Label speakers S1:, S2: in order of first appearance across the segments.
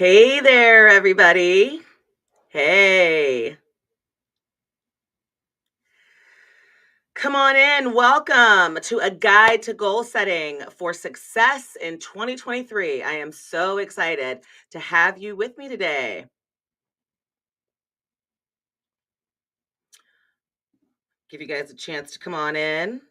S1: Hey there, everybody. Hey, come on in. Welcome to a guide to goal setting for success in 2023. I am so excited to have you with me today. Give you guys a chance to come on in.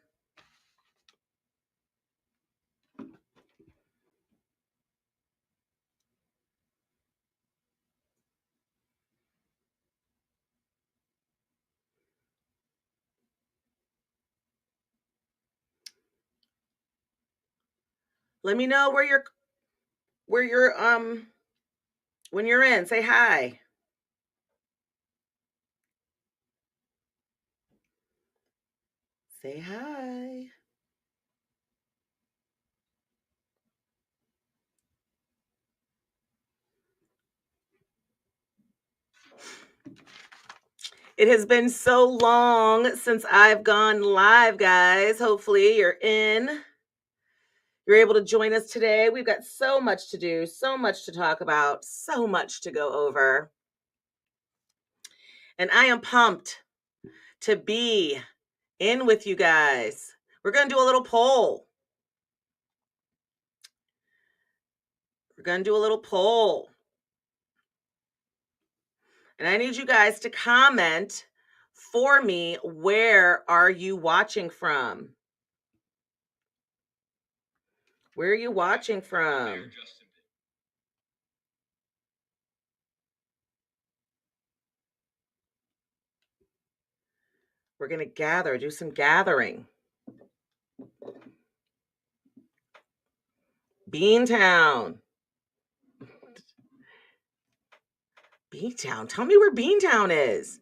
S1: Let me know where you're when you're in. Say hi. Say hi. It has been so long since I've gone live, guys. Hopefully, you're able to join us today. We've got so much to do, so much to talk about, so much to go over. And I am pumped to be in with you guys. We're going to do a little poll. We're going to do a little poll. And I need you guys to comment for me. Where are you watching from? Where are you watching from? We're going to do some gathering. Beantown. Beantown. Tell me where Beantown is.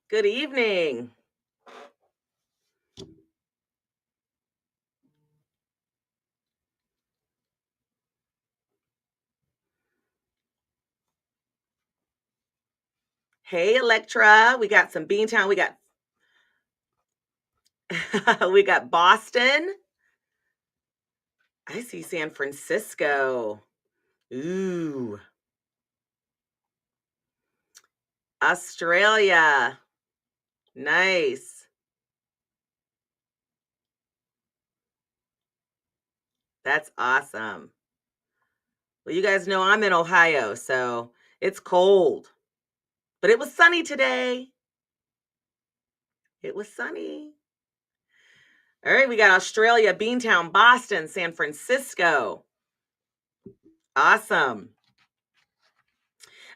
S1: Good evening. Hey, Electra. We got some Beantown. We got we got Boston. I see San Francisco. Ooh. Australia. Nice. That's awesome. Well, you guys know I'm in Ohio, so it's cold. But it was sunny today. It was sunny. All right, we got Australia, Beantown, Boston, San Francisco. Awesome.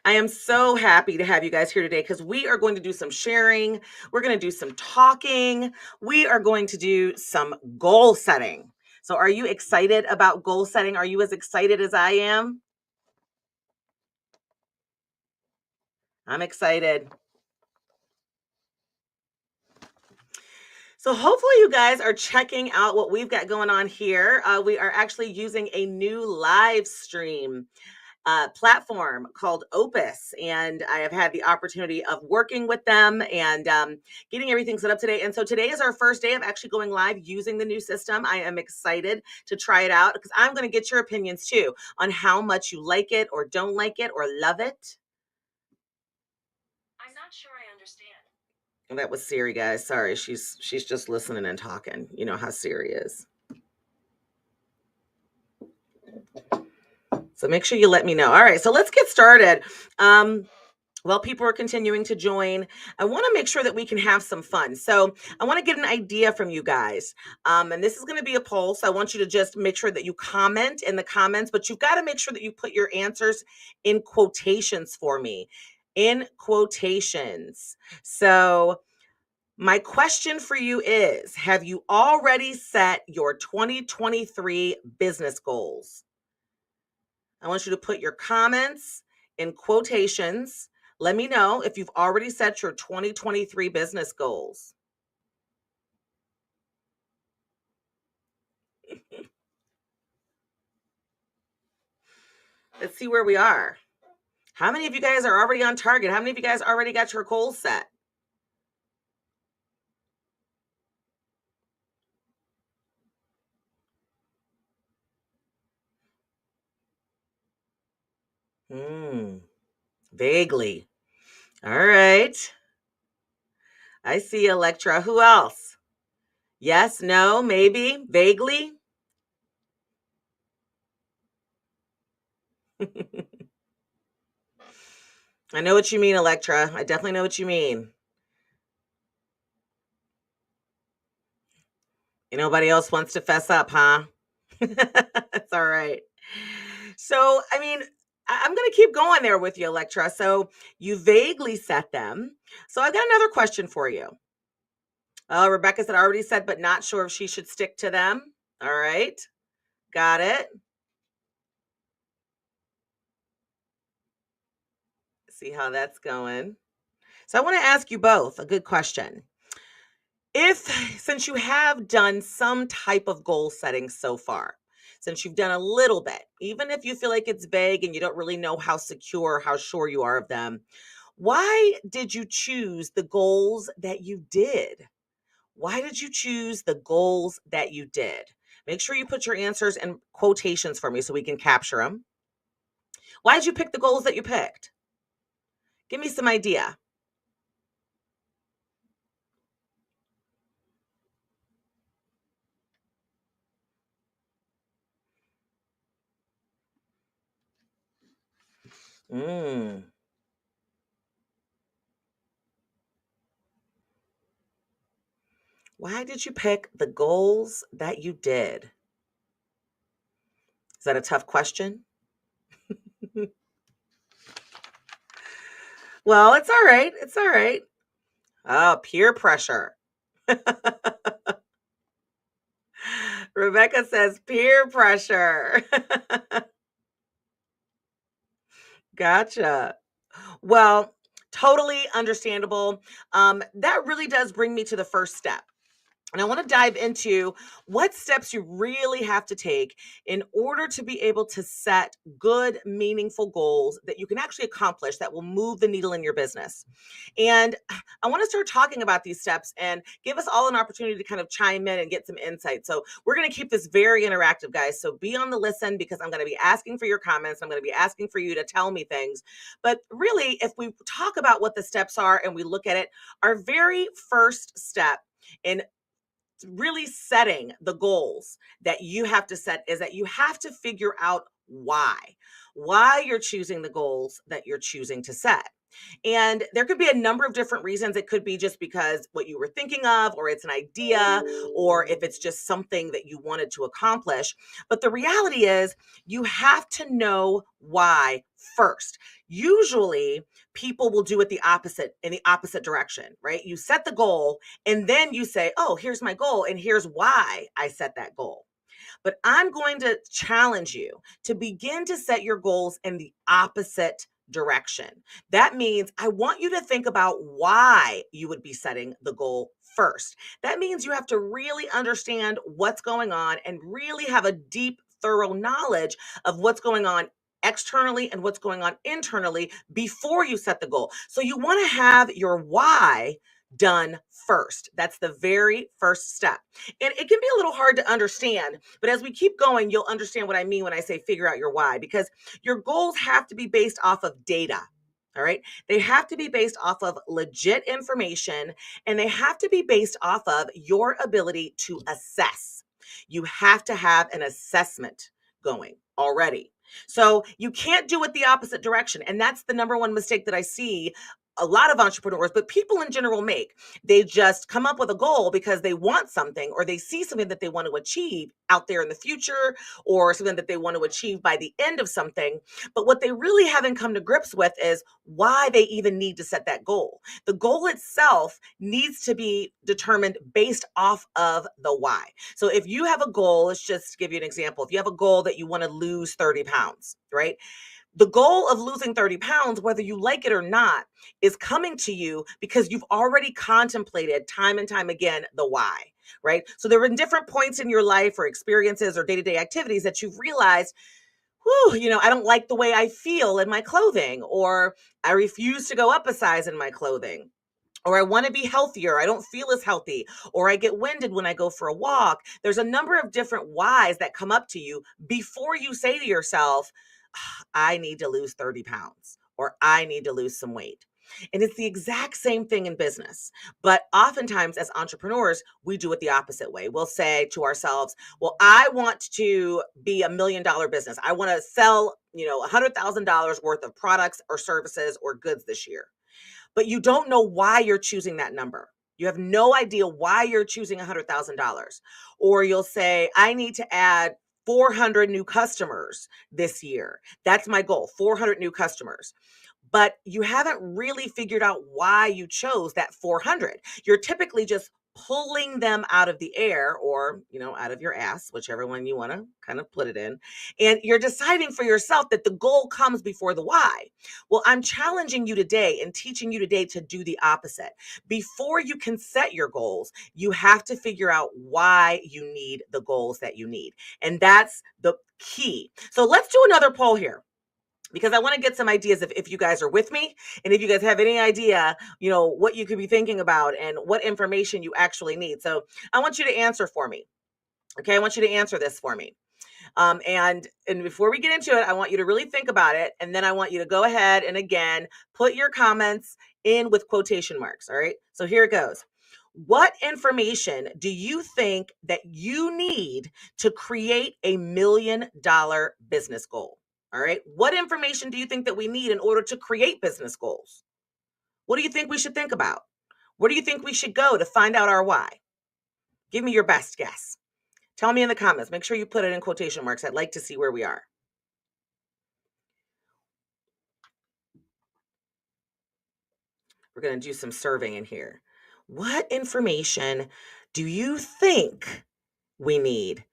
S1: I am so happy to have you guys here today because we are going to do some sharing. We're going to do some talking. We are going to do some goal setting. So, are you excited about goal setting? Are you as excited as I am? I'm excited. So hopefully you guys are checking out what we've got going on here. We are actually using a new live stream platform called Opus, and I have had the opportunity of working with them and getting everything set up today. And so today is our first day of actually going live using the new system. I am excited to try it out because I'm going to get your opinions too on how much you like it or don't like it or love it. I'm not sure I understand. That was Siri, guys. Sorry, she's just listening and talking. You know how Siri is. So make sure you let me know. All right, so let's get started. While people are continuing to join, I want to make sure that we can have some fun. So I want to get an idea from you guys. And this is going to be a poll. So I want you to just make sure that you comment in the comments, but you've got to make sure that you put your answers in quotations for me. In quotations. So my question for you is, have you already set your 2023 business goals? I want you to put your comments in quotations. Let me know if you've already set your 2023 business goals. Let's see where we are. How many of you guys are already on target? How many of you guys already got your goals set? Mm, vaguely. All right. I see Electra. Who else? Yes, no, maybe, vaguely. I know what you mean, Electra. I definitely know what you mean. Nobody else wants to fess up, huh? It's all right. So, I mean, I'm going to keep going there with you, Electra. So, you vaguely set them. So, I got another question for you. Rebecca said, already said, but not sure if she should stick to them. All right. Got it. See how that's going. So, I want to ask you both a good question. If, since you have done some type of goal setting so far, since you've done a little bit, even if you feel like it's vague and you don't really know how secure, how sure you are of them, why did you choose the goals that you did? Why did you choose the goals that you did? Make sure you put your answers in quotations for me so we can capture them. Why did you pick the goals that you picked? Give me some idea. Mm. Why did you pick the goals that you did? Is that a tough question? Well, it's all right. It's all right. Oh, peer pressure. Rebecca says peer pressure. Gotcha. Well, totally understandable. That really does bring me to the first step. And I want to dive into what steps you really have to take in order to be able to set good, meaningful goals that you can actually accomplish that will move the needle in your business. And I want to start talking about these steps and give us all an opportunity to kind of chime in and get some insight. So we're going to keep this very interactive, guys. So be on the listen because I'm going to be asking for your comments. I'm going to be asking for you to tell me things. But really, if we talk about what the steps are and we look at it, our very first step in really setting the goals that you have to set is that you have to figure out why you're choosing the goals that you're choosing to set. And there could be a number of different reasons. It could be just because what you were thinking of, or it's an idea, or if it's just something that you wanted to accomplish. But the reality is, you have to know why first. Usually, people will do it the opposite in the opposite direction, right? You set the goal and then you say, oh, here's my goal, and here's why I set that goal. But I'm going to challenge you to begin to set your goals in the opposite direction. That means I want you to think about why you would be setting the goal first. That means you have to really understand what's going on and really have a deep, thorough knowledge of what's going on externally and what's going on internally before you set the goal. So you want to have your why done first. That's the very first step. And it can be a little hard to understand, but as we keep going, you'll understand what I mean when I say figure out your why, because your goals have to be based off of data. All right. They have to be based off of legit information and they have to be based off of your ability to assess. You have to have an assessment going already. So you can't do it the opposite direction. And that's the number one mistake that I see a lot of entrepreneurs, but people in general make. They just come up with a goal because they want something or they see something that they want to achieve out there in the future or something that they want to achieve by the end of something. But what they really haven't come to grips with is why they even need to set that goal. The goal itself needs to be determined based off of the why. So if you have a goal, let's just give you an example. If you have a goal that you want to lose 30 pounds, right? The goal of losing 30 pounds, whether you like it or not, is coming to you because you've already contemplated time and time again the why, right? So there are different points in your life or experiences or day-to-day activities that you've realized, whew, I don't like the way I feel in my clothing, or I refuse to go up a size in my clothing, or I want to be healthier. I don't feel as healthy, or I get winded when I go for a walk. There's a number of different whys that come up to you before you say to yourself, I need to lose 30 pounds or I need to lose some weight. And it's the exact same thing in business. But oftentimes, as entrepreneurs, we do it the opposite way. We'll say to ourselves, well, I want to be $1 million business. I want to sell, $100,000 worth of products or services or goods this year. But you don't know why you're choosing that number. You have no idea why you're choosing $100,000. Or you'll say, I need to add 400 new customers this year. That's my goal, 400 new customers. But you haven't really figured out why you chose that 400. You're typically just pulling them out of the air or, out of your ass, whichever one you want to kind of put it in. And you're deciding for yourself that the goal comes before the why. Well, I'm challenging you today and teaching you today to do the opposite. Before you can set your goals, you have to figure out why you need the goals that you need. And that's the key. So let's do another poll here, because I want to get some ideas if you guys are with me and if you guys have any idea, what you could be thinking about and what information you actually need. So I want you to answer for me. Okay. I want you to answer this for me. And before we get into it, I want you to really think about it. And then I want you to go ahead and again, put your comments in with quotation marks. All right. So here it goes. What information do you think that you need to create a $1 million business goal? All right. What information do you think that we need in order to create business goals? What do you think we should think about? Where do you think we should go to find out our why? Give me your best guess. Tell me in the comments. Make sure you put it in quotation marks. I'd like to see where we are. We're going to do some surveying in here. What information do you think we need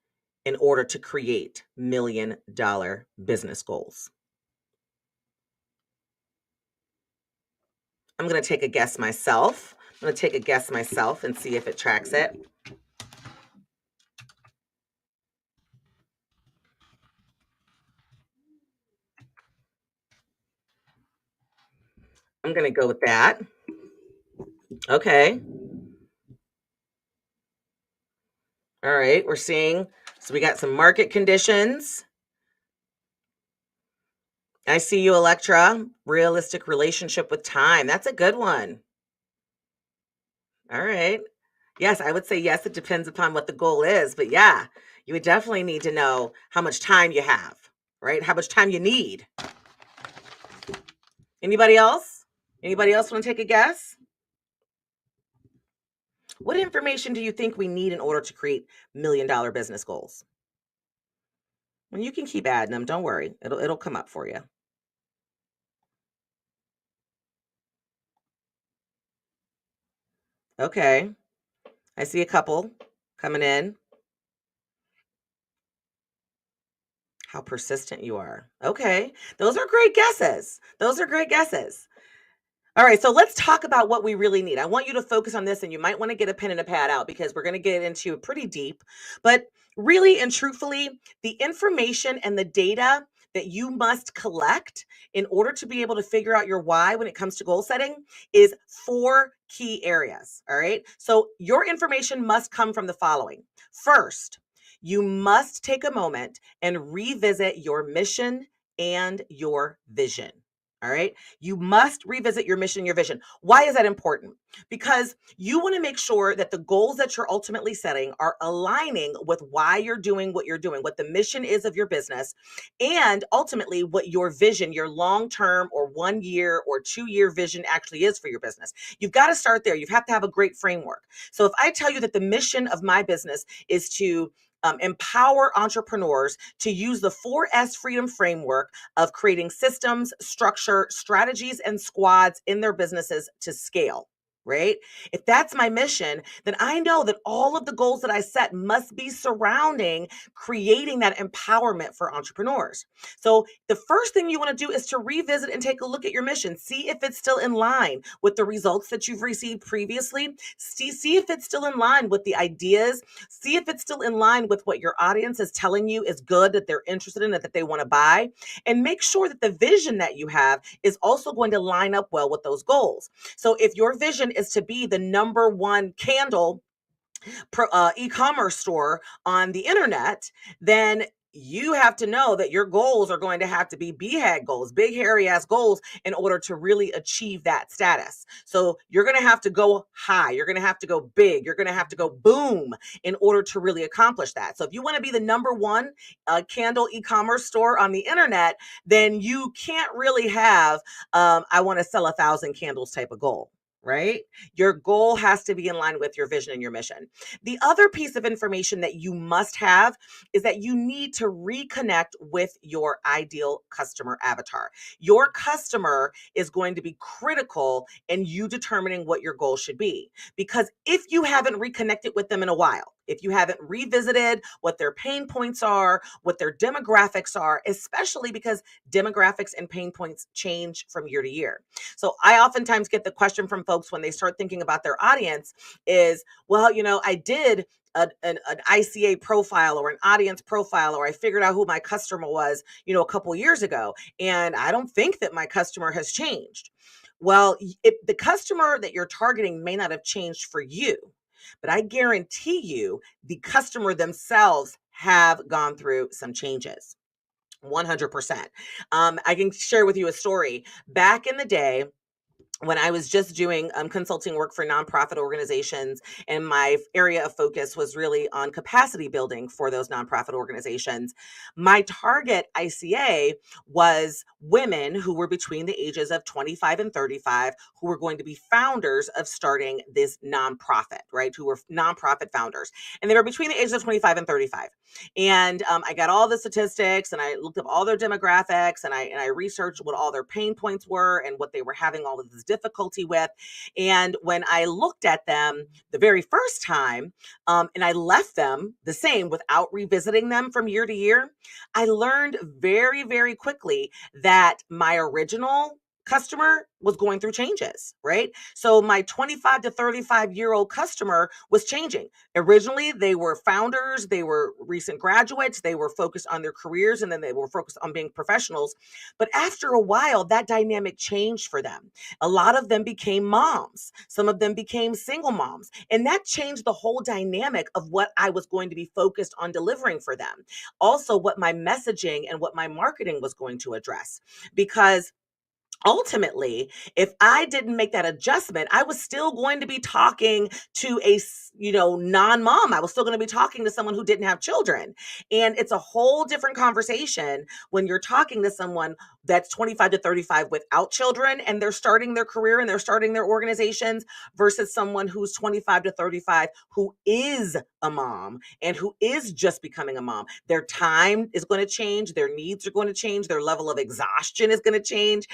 S1: in order to create $1 million business goals? I'm going to take a guess myself. And see if it tracks it. I'm going to go with that. Okay. All right. We're seeing, so we got some market conditions. I see you, Electra. Realistic relationship with time. That's a good one. All right. Yes, I would say yes. It depends upon what the goal is. But yeah, you would definitely need to know how much time you have, right? How much time you need. Anybody else? Anybody else want to take a guess? What information do you think we need in order to create $1 million business goals? And you can keep adding them. Don't worry. It'll come up for you. Okay. I see a couple coming in. How persistent you are. Okay. Those are great guesses. All right, so let's talk about what we really need. I want you to focus on this, and you might want to get a pen and a pad out because we're going to get into it pretty deep. But really and truthfully, the information and the data that you must collect in order to be able to figure out your why when it comes to goal setting is 4 key areas. All right, so your information must come from the following. First, you must take a moment and revisit your mission and your vision. All right. You must revisit your mission, your vision. Why is that important? Because you want to make sure that the goals that you're ultimately setting are aligning with why you're doing what you're doing, what the mission is of your business, and ultimately what your vision, your long-term or 1 year or 2 year vision actually is for your business. You've got to start there. You have to have a great framework. So if I tell you that the mission of my business is to empower entrepreneurs to use the 4S Freedom Framework of creating systems, structure, strategies, and squads in their businesses to scale. Right? If that's my mission, then I know that all of the goals that I set must be surrounding creating that empowerment for entrepreneurs. So the first thing you want to do is to revisit and take a look at your mission. See if it's still in line with the results that you've received previously. See if it's still in line with the ideas. See if it's still in line with what your audience is telling you is good, that they're interested in, that they want to buy. And make sure that the vision that you have is also going to line up well with those goals. So if your vision is to be the #1 candle e-commerce store on the internet, then you have to know that your goals are going to have to be BHAG goals, big, hairy ass goals, in order to really achieve that status. So you're going to have to go high. You're going to have to go big. You're going to have to go boom in order to really accomplish that. So if you want to be the number one candle e-commerce store on the internet, then you can't really have, I want to sell 1,000 candles type of goal. Right? Your goal has to be in line with your vision and your mission. The other piece of information that you must have is that you need to reconnect with your ideal customer avatar. Your customer is going to be critical in you determining what your goal should be. Because if you haven't reconnected with them in a while, if you haven't revisited what their pain points are, what their demographics are, especially because demographics and pain points change from year to year. So I oftentimes get the question from folks when they start thinking about their audience is, well, I did an ICA profile or an audience profile, or I figured out who my customer was, a couple years ago. And I don't think that my customer has changed. Well, the customer that you're targeting may not have changed for you, but I guarantee you the customer themselves have gone through some changes. 100%. I can share with you a story. Back in the day, when I was just doing consulting work for nonprofit organizations, and my area of focus was really on capacity building for those nonprofit organizations, my target ICA was women who were between the ages of 25 and 35, who were going to be founders of starting this nonprofit, right? Who were nonprofit founders. And they were between the ages of 25 and 35. And I got all the statistics, and I looked up all their demographics, and I researched what all their pain points were and what they were having all of this difficulty with. And when I looked at them the very first time, and I left them the same without revisiting them from year to year, I learned very, very quickly that my original customer was going through changes, right? So my 25 to 35-year-old customer was changing. Originally, they were founders, they were recent graduates, they were focused on their careers, and then they were focused on being professionals. But after a while, that dynamic changed for them. A lot of them became moms. Some of them became single moms. And that changed the whole dynamic of what I was going to be focused on delivering for them. Also, what my messaging and what my marketing was going to address. Because ultimately, if I didn't make that adjustment, I was still going to be talking to a non-mom. I was still going to be talking to someone who didn't have children. And it's a whole different conversation when you're talking to someone that's 25 to 35 without children, and they're starting their career and they're starting their organizations, versus someone who's 25 to 35 who is a mom and who is just becoming a mom. Their time is going to change. Their needs are going to change. Their level of exhaustion is going to change.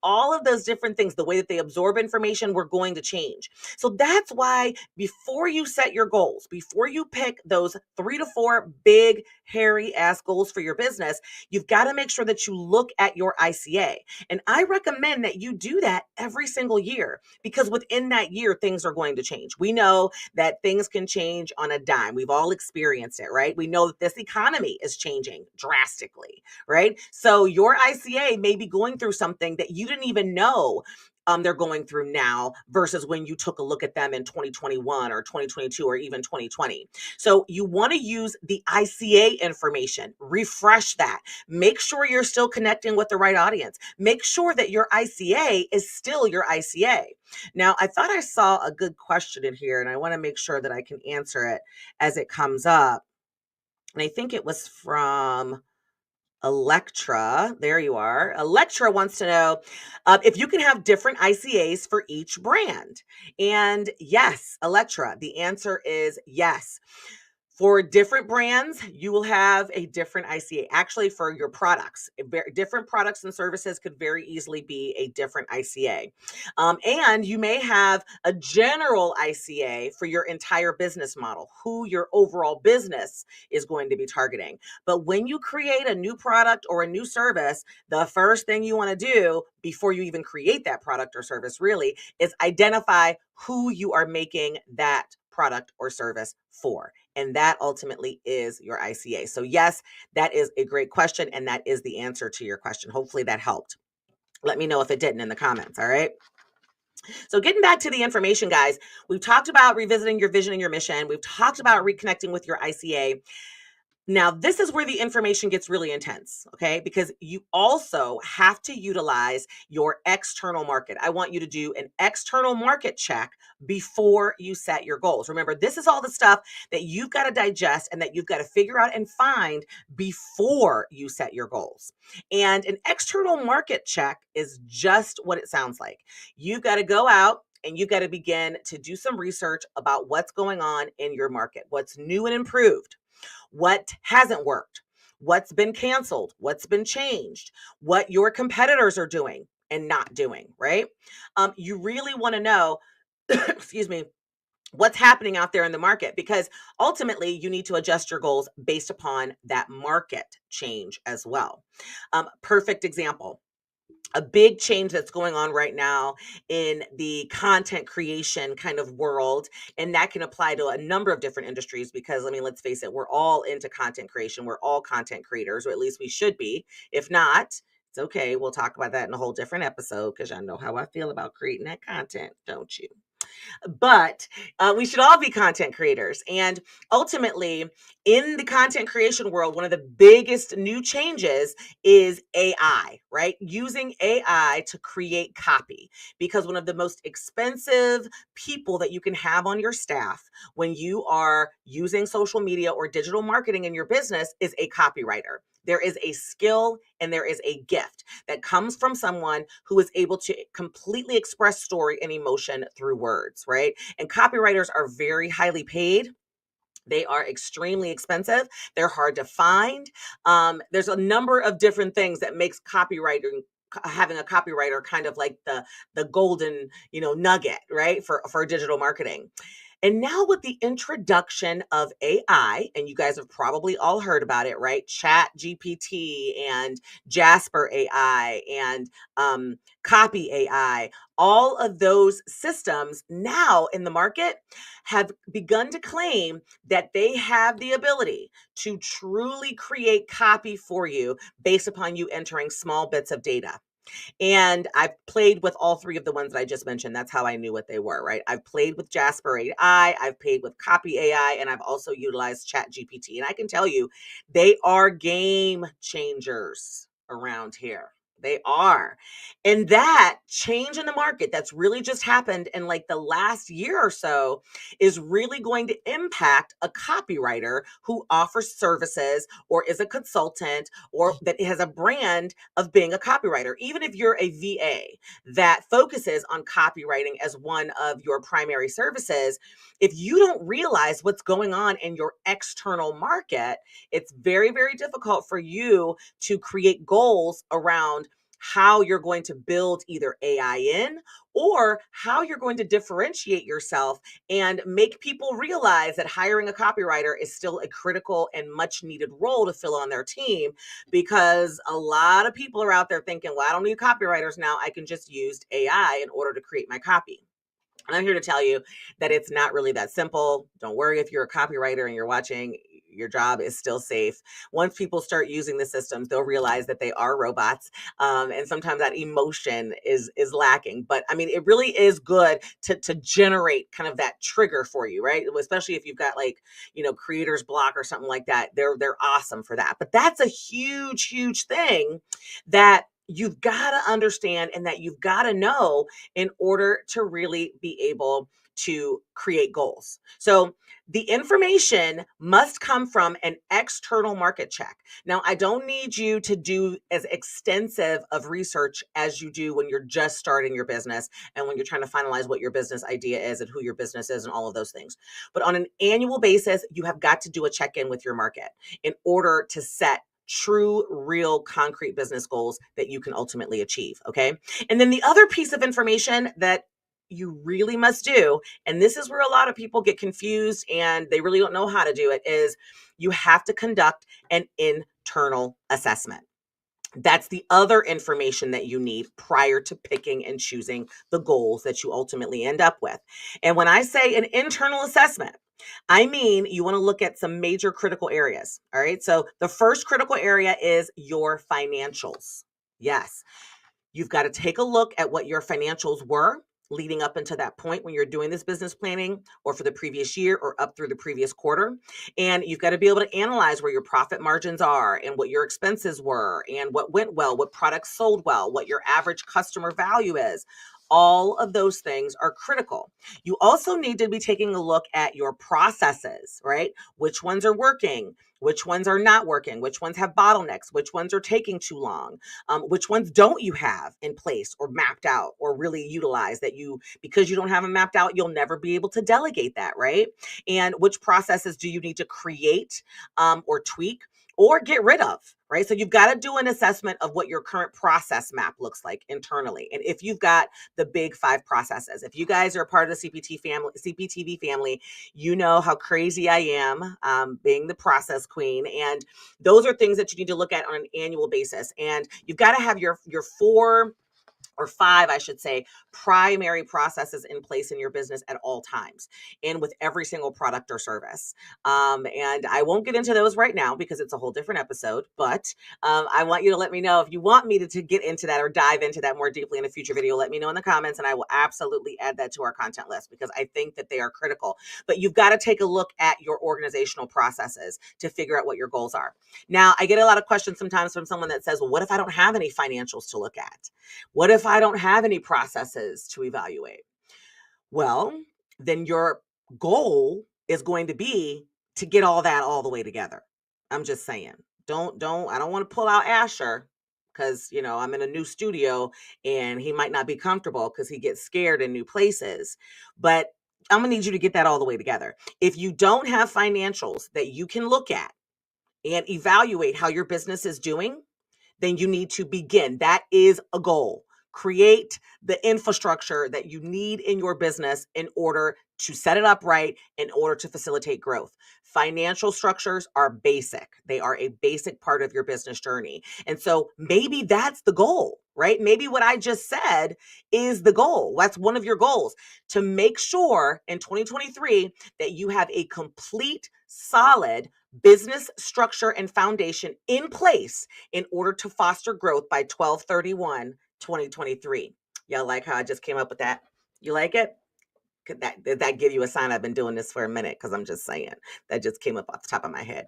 S1: All of those different things, the way that they absorb information, we're going to change. So that's why before you set your goals, before you pick those 3 to 4 big, hairy ass goals for your business, you've got to make sure that you look at your ICA. And I recommend that you do that every single year, because within that year, things are going to change. We know that things can change on a dime. We've all experienced it, right? We know that this economy is changing drastically, right? So your ICA may be going through something that you didn't even know they're going through now, versus when you took a look at them in 2021 or 2022 or even 2020. So you want to use the ICA information, refresh that, make sure you're still connecting with the right audience, make sure that your ICA is still your ICA. Now, I thought I saw a good question in here, and I want to make sure that I can answer it as it comes up. And I think it was from Electra. There you are. Electra wants to know if you can have different ICAs for each brand. And yes, Electra, the answer is yes. For different brands, you will have a different ICA. Actually, for your products, different products and services could very easily be a different ICA. And you may have a general ICA for your entire business model, who your overall business is going to be targeting. But when you create a new product or a new service, the first thing you want to do before you even create that product or service really is identify who you are making that product or service for. And that ultimately is your ICA. So yes, that is a great question. And that is the answer to your question. Hopefully that helped. Let me know if it didn't in the comments. All right. So getting back to the information, guys, we've talked about revisiting your vision and your mission. We've talked about reconnecting with your ICA. Now, this is where the information gets really intense, okay? Because you also have to utilize your external market. I want you to do an external market check before you set your goals. Remember, this is all the stuff that you've got to digest and that you've got to figure out and find before you set your goals. And an external market check is just what it sounds like. You've got to go out and you've got to begin to do some research about what's going on in your market, what's new and improved, what hasn't worked, what's been canceled, what's been changed, what your competitors are doing and not doing, right? You really want to know, excuse me, what's happening out there in the market, because ultimately you need to adjust your goals based upon that market change as well. Perfect example, a big change that's going on right now in the content creation kind of world. And that can apply to a number of different industries because, I mean, let's face it, we're all into content creation. We're all content creators, or at least we should be. If not, it's okay. We'll talk about that in a whole different episode because I know how I feel about creating that content, don't you? But we should all be content creators. And ultimately, in the content creation world, one of the biggest new changes is AI, right? Using AI to create copy. Because one of the most expensive people that you can have on your staff when you are using social media or digital marketing in your business is a copywriter. There is a skill and there is a gift that comes from someone who is able to completely express story and emotion through words, right? And copywriters are very highly paid. They are extremely expensive. They're hard to find. There's a number of different things that makes copywriting, having a copywriter, kind of like the golden, nugget, right? For digital marketing. And now with the introduction of AI, and you guys have probably all heard about it, right? Chat GPT and Jasper AI and Copy AI, all of those systems now in the market have begun to claim that they have the ability to truly create copy for you based upon you entering small bits of data. And I've played with all three of the ones that I just mentioned. That's how I knew what they were, right? I've played with Jasper AI, I've played with Copy AI, and I've also utilized Chat GPT. And I can tell you, they are game changers around here. They are. And that change in the market that's really just happened in like the last year or so is really going to impact a copywriter who offers services or is a consultant or that has a brand of being a copywriter. Even if you're a VA that focuses on copywriting as one of your primary services, if you don't realize what's going on in your external market, it's very, very difficult for you to create goals around how you're going to build either AI in or how you're going to differentiate yourself and make people realize that hiring a copywriter is still a critical and much needed role to fill on their team, because a lot of people are out there thinking, well, I don't need copywriters now. I can just use AI in order to create my copy. And I'm here to tell you that it's not really that simple. Don't worry if you're a copywriter and you're watching, your job is still safe. Once people start using the systems, they'll realize that they are robots. And sometimes that emotion is lacking. But I mean, it really is good to generate kind of that trigger for you, right? Especially if you've got like, creator's block or something like that. They're awesome for that. But that's a huge, huge thing that you've got to understand and that you've got to know in order to really be able to create goals. So the information must come from an external market check. Now, I don't need you to do as extensive of research as you do when you're just starting your business and when you're trying to finalize what your business idea is and who your business is and all of those things. But on an annual basis, you have got to do a check-in with your market in order to set true, real, concrete business goals that you can ultimately achieve. Okay. And then the other piece of information that you really must do, and this is where a lot of people get confused and they really don't know how to do it, is you have to conduct an internal assessment. That's the other information that you need prior to picking and choosing the goals that you ultimately end up with. And when I say an internal assessment, I mean, you want to look at some major critical areas. All right. So the first critical area is your financials. Yes. You've got to take a look at what your financials were. leading up into that point when you're doing this business planning, or for the previous year or up through the previous quarter. And you've got to be able to analyze where your profit margins are and what your expenses were and what went well, what products sold well, what your average customer value is. All of those things are critical. You also need to be taking a look at your processes, right? Which ones are working? Which ones are not working? Which ones have bottlenecks? Which ones are taking too long? Which ones don't you have in place or mapped out or really utilize that because you don't have them mapped out, you'll never be able to delegate that, right? And which processes do you need to create or tweak or get rid of, right? So you've got to do an assessment of what your current process map looks like internally. And if you've got the big 5 processes, if you guys are a part of the CPTV family, you know how crazy I am being the process queen. And those are things that you need to look at on an annual basis. And you've got to have your 4 or 5, I should say, primary processes in place in your business at all times and with every single product or service. And I won't get into those right now because it's a whole different episode, but I want you to let me know if you want me to get into that or dive into that more deeply in a future video. Let me know in the comments and I will absolutely add that to our content list because I think that they are critical. But you've got to take a look at your organizational processes to figure out what your goals are. Now, I get a lot of questions sometimes from someone that says, well, what if I don't have any financials to look at? What if I don't have any processes to evaluate? Well, then your goal is going to be to get all that all the way together. I'm just saying. I don't want to pull out Asher because, I'm in a new studio and he might not be comfortable because he gets scared in new places. But I'm going to need you to get that all the way together. If you don't have financials that you can look at and evaluate how your business is doing, then you need to begin. That is a goal. Create the infrastructure that you need in your business in order to set it up right, in order to facilitate growth. Financial structures are basic. They are a basic part of your business journey. And so maybe that's the goal, right? Maybe what I just said is the goal. That's one of your goals, to make sure in 2023 that you have a complete, solid business structure and foundation in place in order to foster growth by 12/31/2023. Y'all like how I just came up with that? You like it? Did that give you a sign I've been doing this for a minute? Because I'm just saying, that just came up off the top of my head.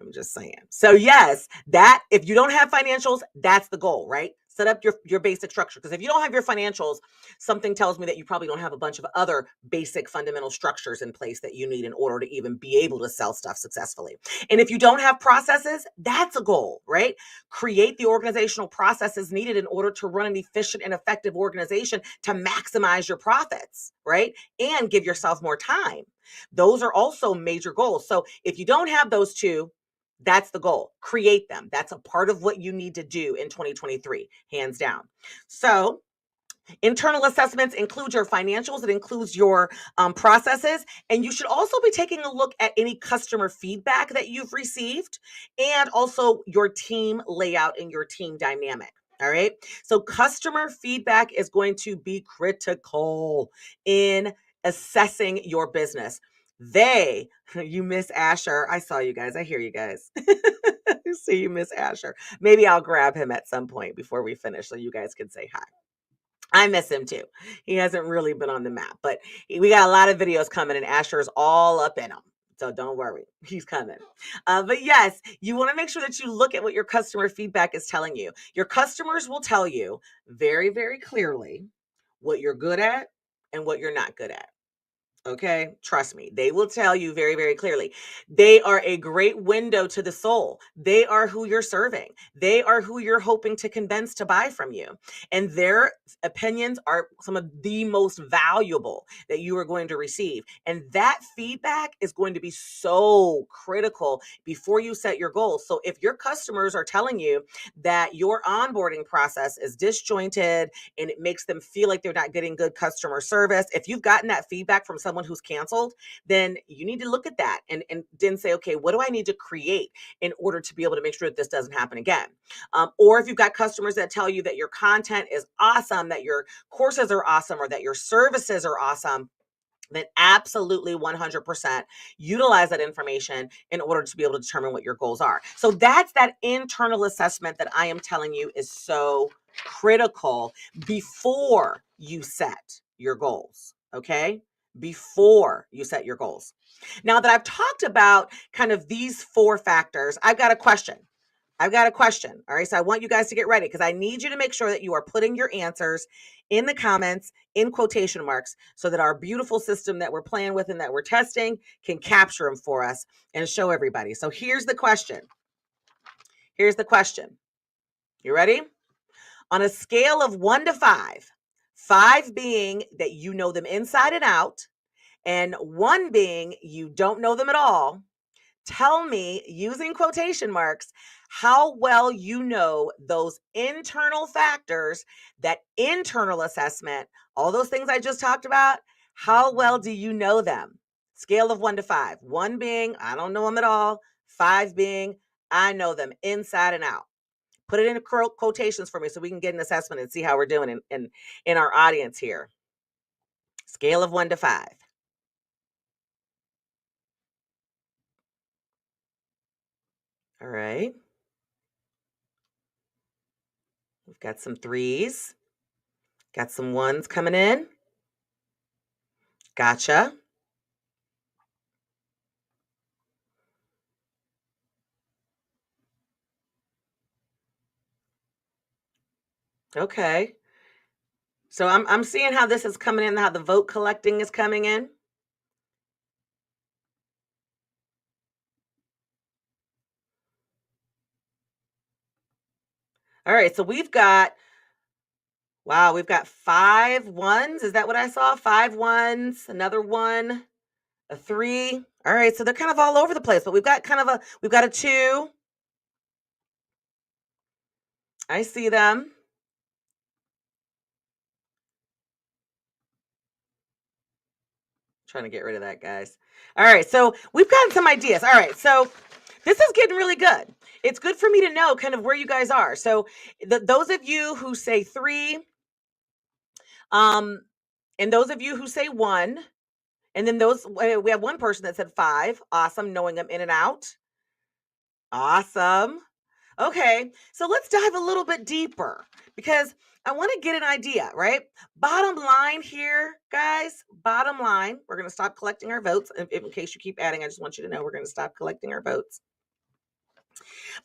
S1: I'm just saying. So yes, that if you don't have financials, that's the goal, right? Set up your basic structure. Because if you don't have your financials, something tells me that you probably don't have a bunch of other basic fundamental structures in place that you need in order to even be able to sell stuff successfully. And if you don't have processes, that's a goal, right? Create the organizational processes needed in order to run an efficient and effective organization to maximize your profits, right? And give yourself more time. Those are also major goals. So if you don't have those two, that's the goal. Create them. That's a part of what you need to do in 2023, hands down. So internal assessments include your financials. It includes your processes. And you should also be taking a look at any customer feedback that you've received and also your team layout and your team dynamic. All right. So customer feedback is going to be critical in assessing your business. You miss Asher. I saw you guys. I hear you guys. I see you, Miss Asher. Maybe I'll grab him at some point before we finish so you guys can say hi. I miss him too. He hasn't really been on the map, but we got a lot of videos coming and Asher's all up in them. So don't worry, he's coming. But yes, you want to make sure that you look at what your customer feedback is telling you. Your customers will tell you very, very clearly what you're good at and what you're not good at. Okay, trust me, they will tell you very, very clearly. They are a great window to the soul. They are who you're serving. They are who you're hoping to convince to buy from you. And their opinions are some of the most valuable that you are going to receive. And that feedback is going to be so critical before you set your goals. So if your customers are telling you that your onboarding process is disjointed and it makes them feel like they're not getting good customer service, if you've gotten that feedback from someone who's canceled, then you need to look at that and then say, okay, what do I need to create in order to be able to make sure that this doesn't happen again? Or if you've got customers that tell you that your content is awesome, that your courses are awesome, or that your services are awesome, then absolutely 100% utilize that information in order to be able to determine what your goals are. So that's that internal assessment that I am telling you is so critical before you set your goals. Okay. Before you set your goals. Now that I've talked about kind of these 4 factors, I've got a question. All right. So I want you guys to get ready because I need you to make sure that you are putting your answers in the comments in quotation marks so that our beautiful system that we're playing with and that we're testing can capture them for us and show everybody. So here's the question. You ready? On a scale of 1 to 5, 5 being that you know them inside and out, and 1 being you don't know them at all, tell me, using quotation marks, how well you know those internal factors, that internal assessment, all those things I just talked about. How well do you know them? Scale of 1 to 5. 1 being, I don't know them at all. 5 being, I know them inside and out. Put it in quotations for me so we can get an assessment and see how we're doing in our audience here. Scale of 1 to 5. All right. We've got some 3s. Got some 1s coming in. Gotcha. Okay. So I'm seeing how this is coming in, how the vote collecting is coming in. All right. So we've got 5 1s. Is that what I saw? 5 1s, another 1, a 3. All right. So they're kind of all over the place, but we've got a 2. I see them. Trying to get rid of that, guys. All right, so we've gotten some ideas. All right, so this is getting really good. It's good for me to know kind of where you guys are. So those of you who say 3, and those of you who say 1, and then we have one person that said 5. Awesome, knowing them in and out. Awesome. Okay, so let's dive a little bit deeper because I want to get an idea, right? Bottom line here, guys, bottom line, we're going to stop collecting our votes. In case you keep adding, I just want you to know we're going to stop collecting our votes.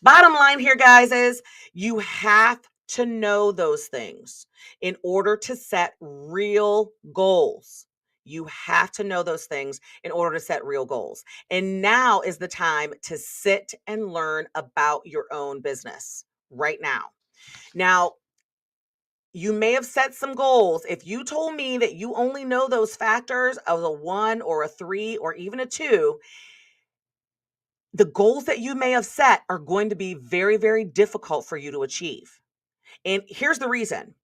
S1: Bottom line here, guys, is you have to know those things in order to set real goals. You have to know those things in order to set real goals. And now is the time to sit and learn about your own business right now. Now, you may have set some goals. If you told me that you only know those factors of a 1 or a 3 or even a 2, the goals that you may have set are going to be very, very difficult for you to achieve. And here's the reason.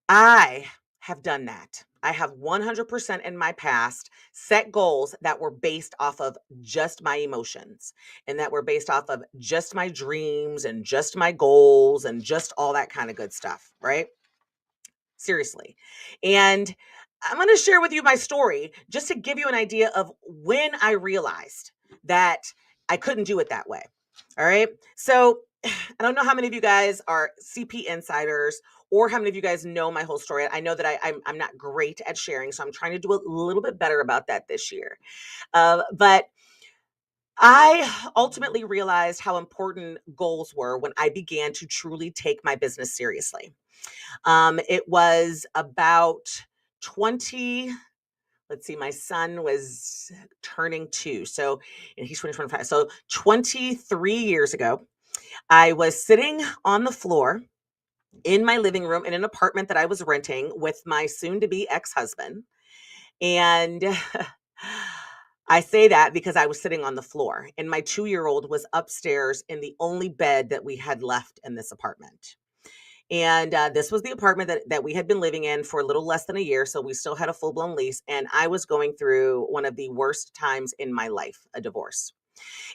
S1: I have done that. I have 100% in my past set goals that were based off of just my emotions and that were based off of just my dreams and just my goals and just all that kind of good stuff, right? Seriously. And I'm going to share with you my story just to give you an idea of when I realized that I couldn't do it that way. All right. So I don't know how many of you guys are CP insiders or how many of you guys know my whole story. I know that I'm not great at sharing, so I'm trying to do a little bit better about that this year. But I ultimately realized how important goals were when I began to truly take my business seriously. It was about 20. Let's see, my son was turning 2. So, and he's 25. So 23 years ago, I was sitting on the floor in my living room in an apartment that I was renting with my soon to be ex-husband. And I say that because I was sitting on the floor and my 2-year-old was upstairs in the only bed that we had left in this apartment. And this was the apartment that we had been living in for a little less than a year. So we still had a full blown lease. And I was going through one of the worst times in my life, a divorce.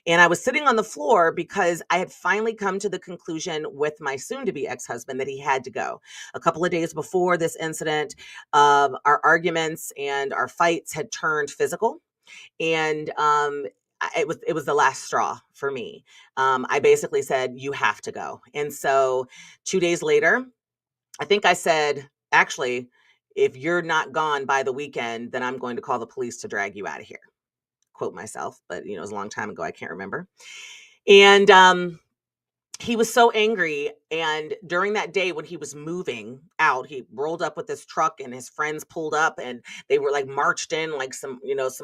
S1: And I was sitting on the floor because I had finally come to the conclusion with my soon to be ex husband that he had to go. A couple of days before this incident, our arguments and our fights had turned physical. And it was the last straw for me. I basically said, you have to go. And so 2 days later, I think I said, actually, if you're not gone by the weekend, then I'm going to call the police to drag you out of here. Quote myself, but it was a long time ago. I can't remember. And he was so angry. And during that day when he was moving out, he rolled up with his truck and his friends pulled up and they were like marched in like some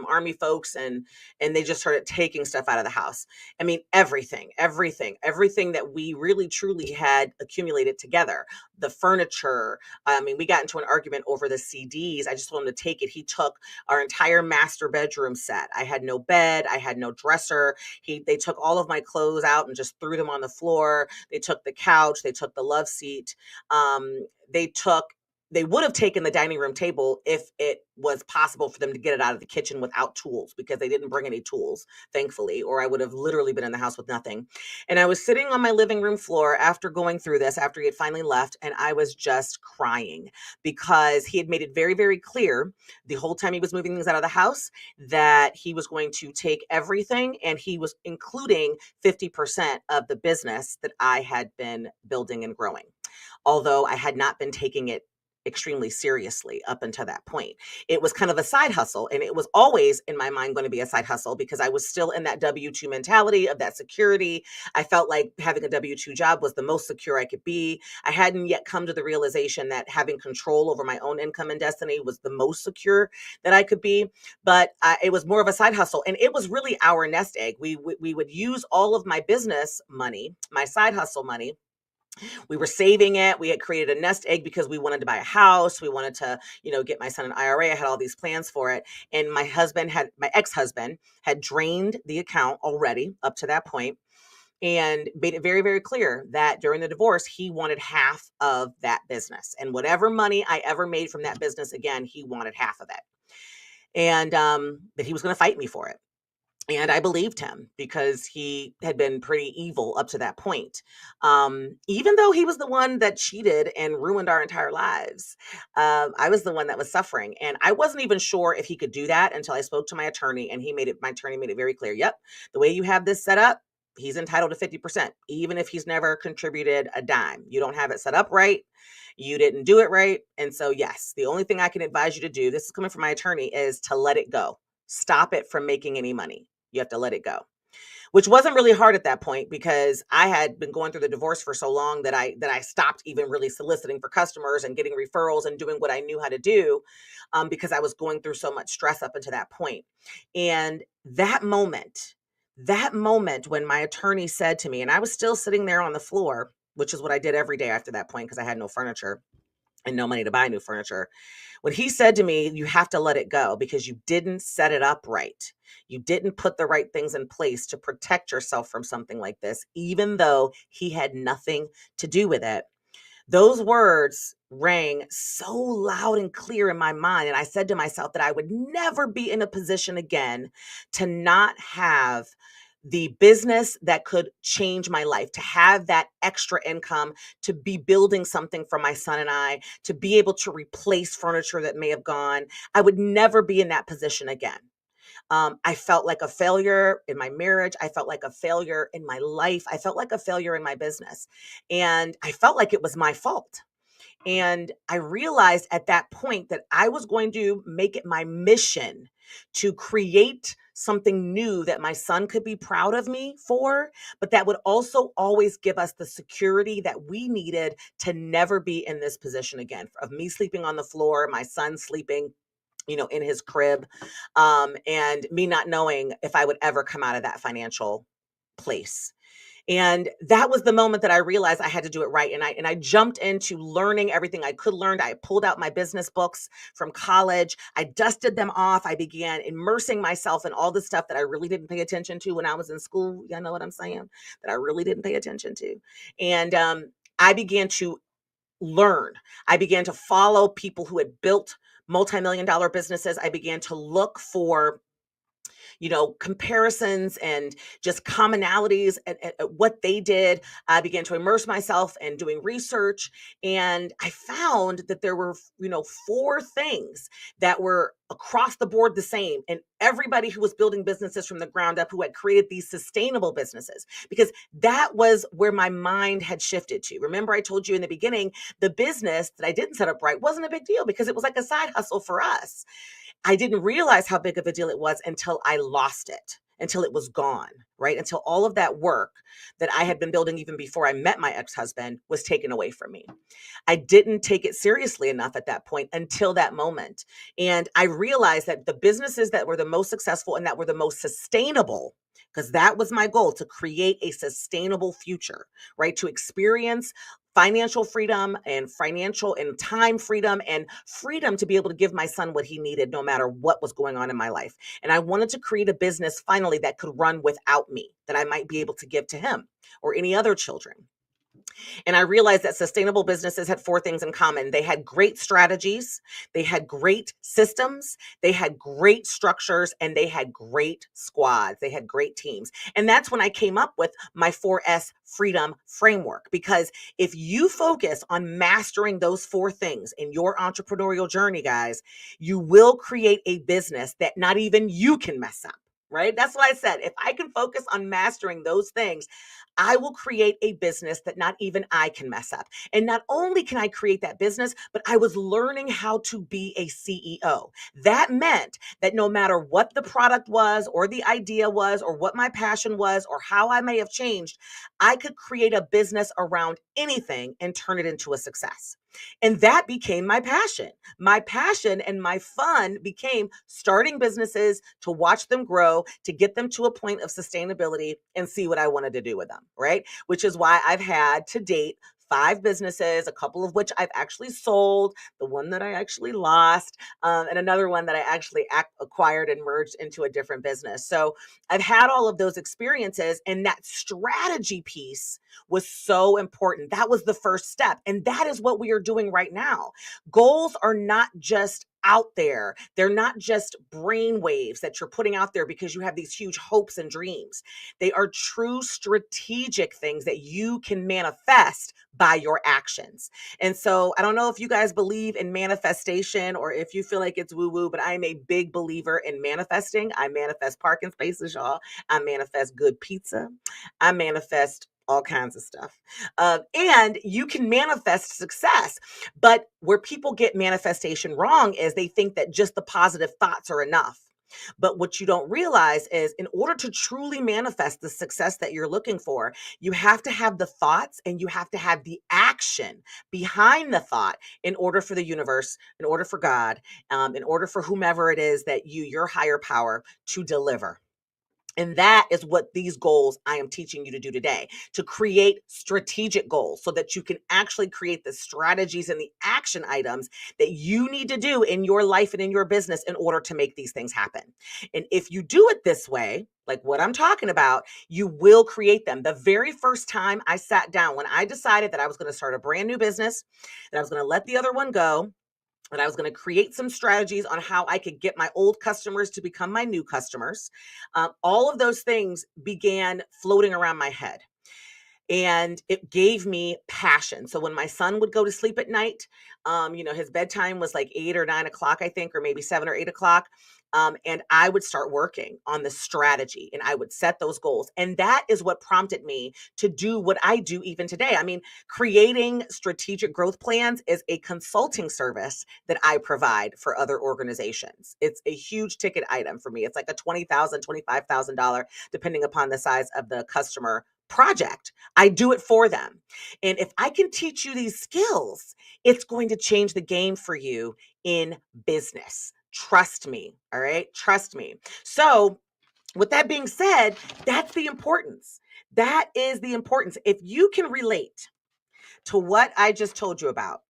S1: army folks, and they just started taking stuff out of the house. I mean, everything that we really truly had accumulated together. The furniture. I mean, we got into an argument over the CDs. I just told him to take it. He took our entire master bedroom set. I had no bed. I had no dresser. They took all of my clothes out and just threw them on the floor. They took the couch. They took the love seat. They took they would have taken the dining room table if it was possible for them to get it out of the kitchen without tools, because they didn't bring any tools, thankfully, or I would have literally been in the house with nothing. And I was sitting on my living room floor after going through this, after he had finally left, and I was just crying because he had made it very, very clear the whole time he was moving things out of the house that he was going to take everything, and he was including 50% of the business that I had been building and growing, although I had not been taking it extremely seriously up until that point. It was kind of a side hustle, and it was always in my mind going to be a side hustle because I was still in that W-2 mentality of that security. I felt like having a W-2 job was the most secure I could be. I hadn't yet come to the realization that having control over my own income and destiny was the most secure that I could be. But it was more of a side hustle, and it was really our nest egg. We would use all of my business money, my side hustle money. We were saving it. We had created a nest egg because we wanted to buy a house. We wanted to, get my son an IRA. I had all these plans for it. And my ex-husband had drained the account already up to that point and made it very, very clear that during the divorce, he wanted half of that business. And whatever money I ever made from that business, again, he wanted half of it. And that he was going to fight me for it. And I believed him because he had been pretty evil up to that point. Even though he was the one that cheated and ruined our entire lives, I was the one that was suffering. And I wasn't even sure if he could do that until I spoke to my attorney, and my attorney made it very clear. Yep, the way you have this set up, he's entitled to 50%, even if he's never contributed a dime. You don't have it set up right. You didn't do it right. And so, yes, the only thing I can advise you to do, this is coming from my attorney, is to let it go. Stop it from making any money. You have to let it go, which wasn't really hard at that point because I had been going through the divorce for so long that I stopped even really soliciting for customers and getting referrals and doing what I knew how to do, because I was going through so much stress up until that point. And that moment when my attorney said to me, and I was still sitting there on the floor, which is what I did every day after that point because I had no furniture and no money to buy new furniture. When he said to me, you have to let it go because you didn't set it up right. You didn't put the right things in place to protect yourself from something like this, even though he had nothing to do with it. Those words rang so loud and clear in my mind. And I said to myself that I would never be in a position again to not have the business that could change my life, to have that extra income, to be building something for my son and I, to be able to replace furniture that may have gone. I would never be in that position again. I felt like a failure in my marriage. I felt like a failure in my life. I felt like a failure in my business. And I felt like it was my fault. And I realized at that point that I was going to make it my mission to create something new that my son could be proud of me for, but that would also always give us the security that we needed to never be in this position again, of me sleeping on the floor, my son sleeping in his crib, and me not knowing if I would ever come out of that financial place. And that was the moment that I realized I had to do it right. And I jumped into learning everything I could learn. I pulled out my business books from college. I dusted them off. I began immersing myself in all the stuff that I really didn't pay attention to when I was in school. Y'all know what I'm saying? That I really didn't pay attention to. And I began to learn. I began to follow people who had built multi-million-dollar businesses. I began to look for comparisons and just commonalities at what they did. I began to immerse myself in doing research, and I found that there were, four things that were across the board the same. And everybody who was building businesses from the ground up, who had created these sustainable businesses, because that was where my mind had shifted to. Remember, I told you in the beginning, the business that I didn't set up right wasn't a big deal because it was like a side hustle for us. I didn't realize how big of a deal it was until I lost it, until it was gone, right? Until all of that work that I had been building even before I met my ex-husband was taken away from me. I didn't take it seriously enough at that point until that moment. And I realized that the businesses that were the most successful and that were the most sustainable, because that was my goal, to create a sustainable future, right? To experience financial freedom and financial and time freedom and freedom to be able to give my son what he needed no matter what was going on in my life. And I wanted to create a business finally that could run without me, that I might be able to give to him or any other children. And I realized that sustainable businesses had four things in common. They had great strategies, they had great systems, they had great structures, and they had great squads. They had great teams. And that's when I came up with my 4S freedom framework. Because if you focus on mastering those four things in your entrepreneurial journey, guys, you will create a business that not even you can mess up. Right? That's what I said. If I can focus on mastering those things, I will create a business that not even I can mess up. And not only can I create that business, but I was learning how to be a CEO. That meant that no matter what the product was, or the idea was, or what my passion was, or how I may have changed, I could create a business around anything and turn it into a success. And that became my passion. My passion and my fun became starting businesses to watch them grow, to get them to a point of sustainability and see what I wanted to do with them, right? Which is why I've had to date 5 businesses, a couple of which I've actually sold, the one that I actually lost, and another one that I actually acquired and merged into a different business. So I've had all of those experiences, and that strategy piece was so important. That was the first step. And that is what we are doing right now. Goals are not just out there. They're not just brain waves that you're putting out there because you have these huge hopes and dreams. They are true strategic things that you can manifest by your actions. And so I don't know if you guys believe in manifestation or if you feel like it's woo woo, but I am a big believer in manifesting. I manifest parking spaces, y'all. I manifest good pizza. I manifest all kinds of stuff. And you can manifest success. But where people get manifestation wrong is they think that just the positive thoughts are enough. But what you don't realize is, in order to truly manifest the success that you're looking for, you have to have the thoughts and you have to have the action behind the thought in order for the universe, in order for God, in order for whomever it is that your higher power, to deliver. And that is what these goals I am teaching you to do today, to create strategic goals so that you can actually create the strategies and the action items that you need to do in your life and in your business in order to make these things happen. And if you do it this way, like what I'm talking about, you will create them. The very first time I sat down, when I decided that I was going to start a brand new business, that I was going to let the other one go, and I was going to create some strategies on how I could get my old customers to become my new customers. All of those things began floating around my head. And it gave me passion. So when my son would go to sleep at night, his bedtime was like 8 or 9 o'clock, I think, or maybe 7 or 8 o'clock. And I would start working on the strategy and I would set those goals. And that is what prompted me to do what I do even today. I mean, creating strategic growth plans is a consulting service that I provide for other organizations. It's a huge ticket item for me. It's like a $20,000, $25,000, depending upon the size of the customer project. I do it for them. And if I can teach you these skills, it's going to change the game for you in business. Trust me. All right. Trust me. So, with that being said, that's the importance. That is the importance. If you can relate to what I just told you about,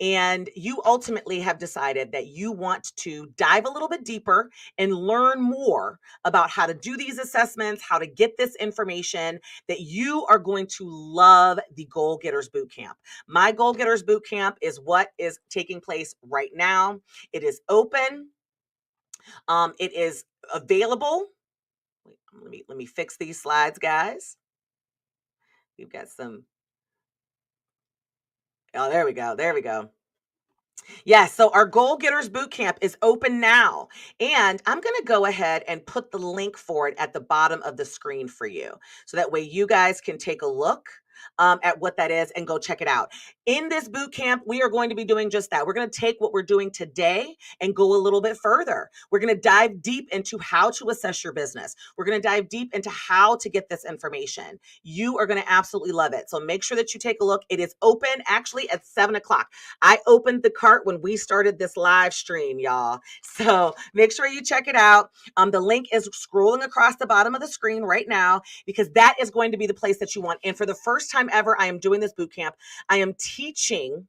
S1: and you ultimately have decided that you want to dive a little bit deeper and learn more about how to do these assessments, how to get this information, that you are going to love the Goal Getters Bootcamp. My Goal Getters Bootcamp is what is taking place right now. It is open. It is available Let me fix these slides, guys. We've got some. Oh, there we go. There we go. Yes, so our Goal Getters Bootcamp is open now. And I'm going to go ahead and put the link for it at the bottom of the screen for you. So that way you guys can take a look at what that is and go check it out. In this bootcamp, we are going to be doing just that. We're going to take what we're doing today and go a little bit further. We're going to dive deep into how to assess your business. We're going to dive deep into how to get this information. You are going to absolutely love it. So make sure that you take a look. It is open actually at 7 o'clock. I opened the cart when we started this live stream, y'all. So make sure you check it out. The link is scrolling across the bottom of the screen right now because that is going to be the place that you want. And for the first time ever, I am doing this boot camp. I am teaching.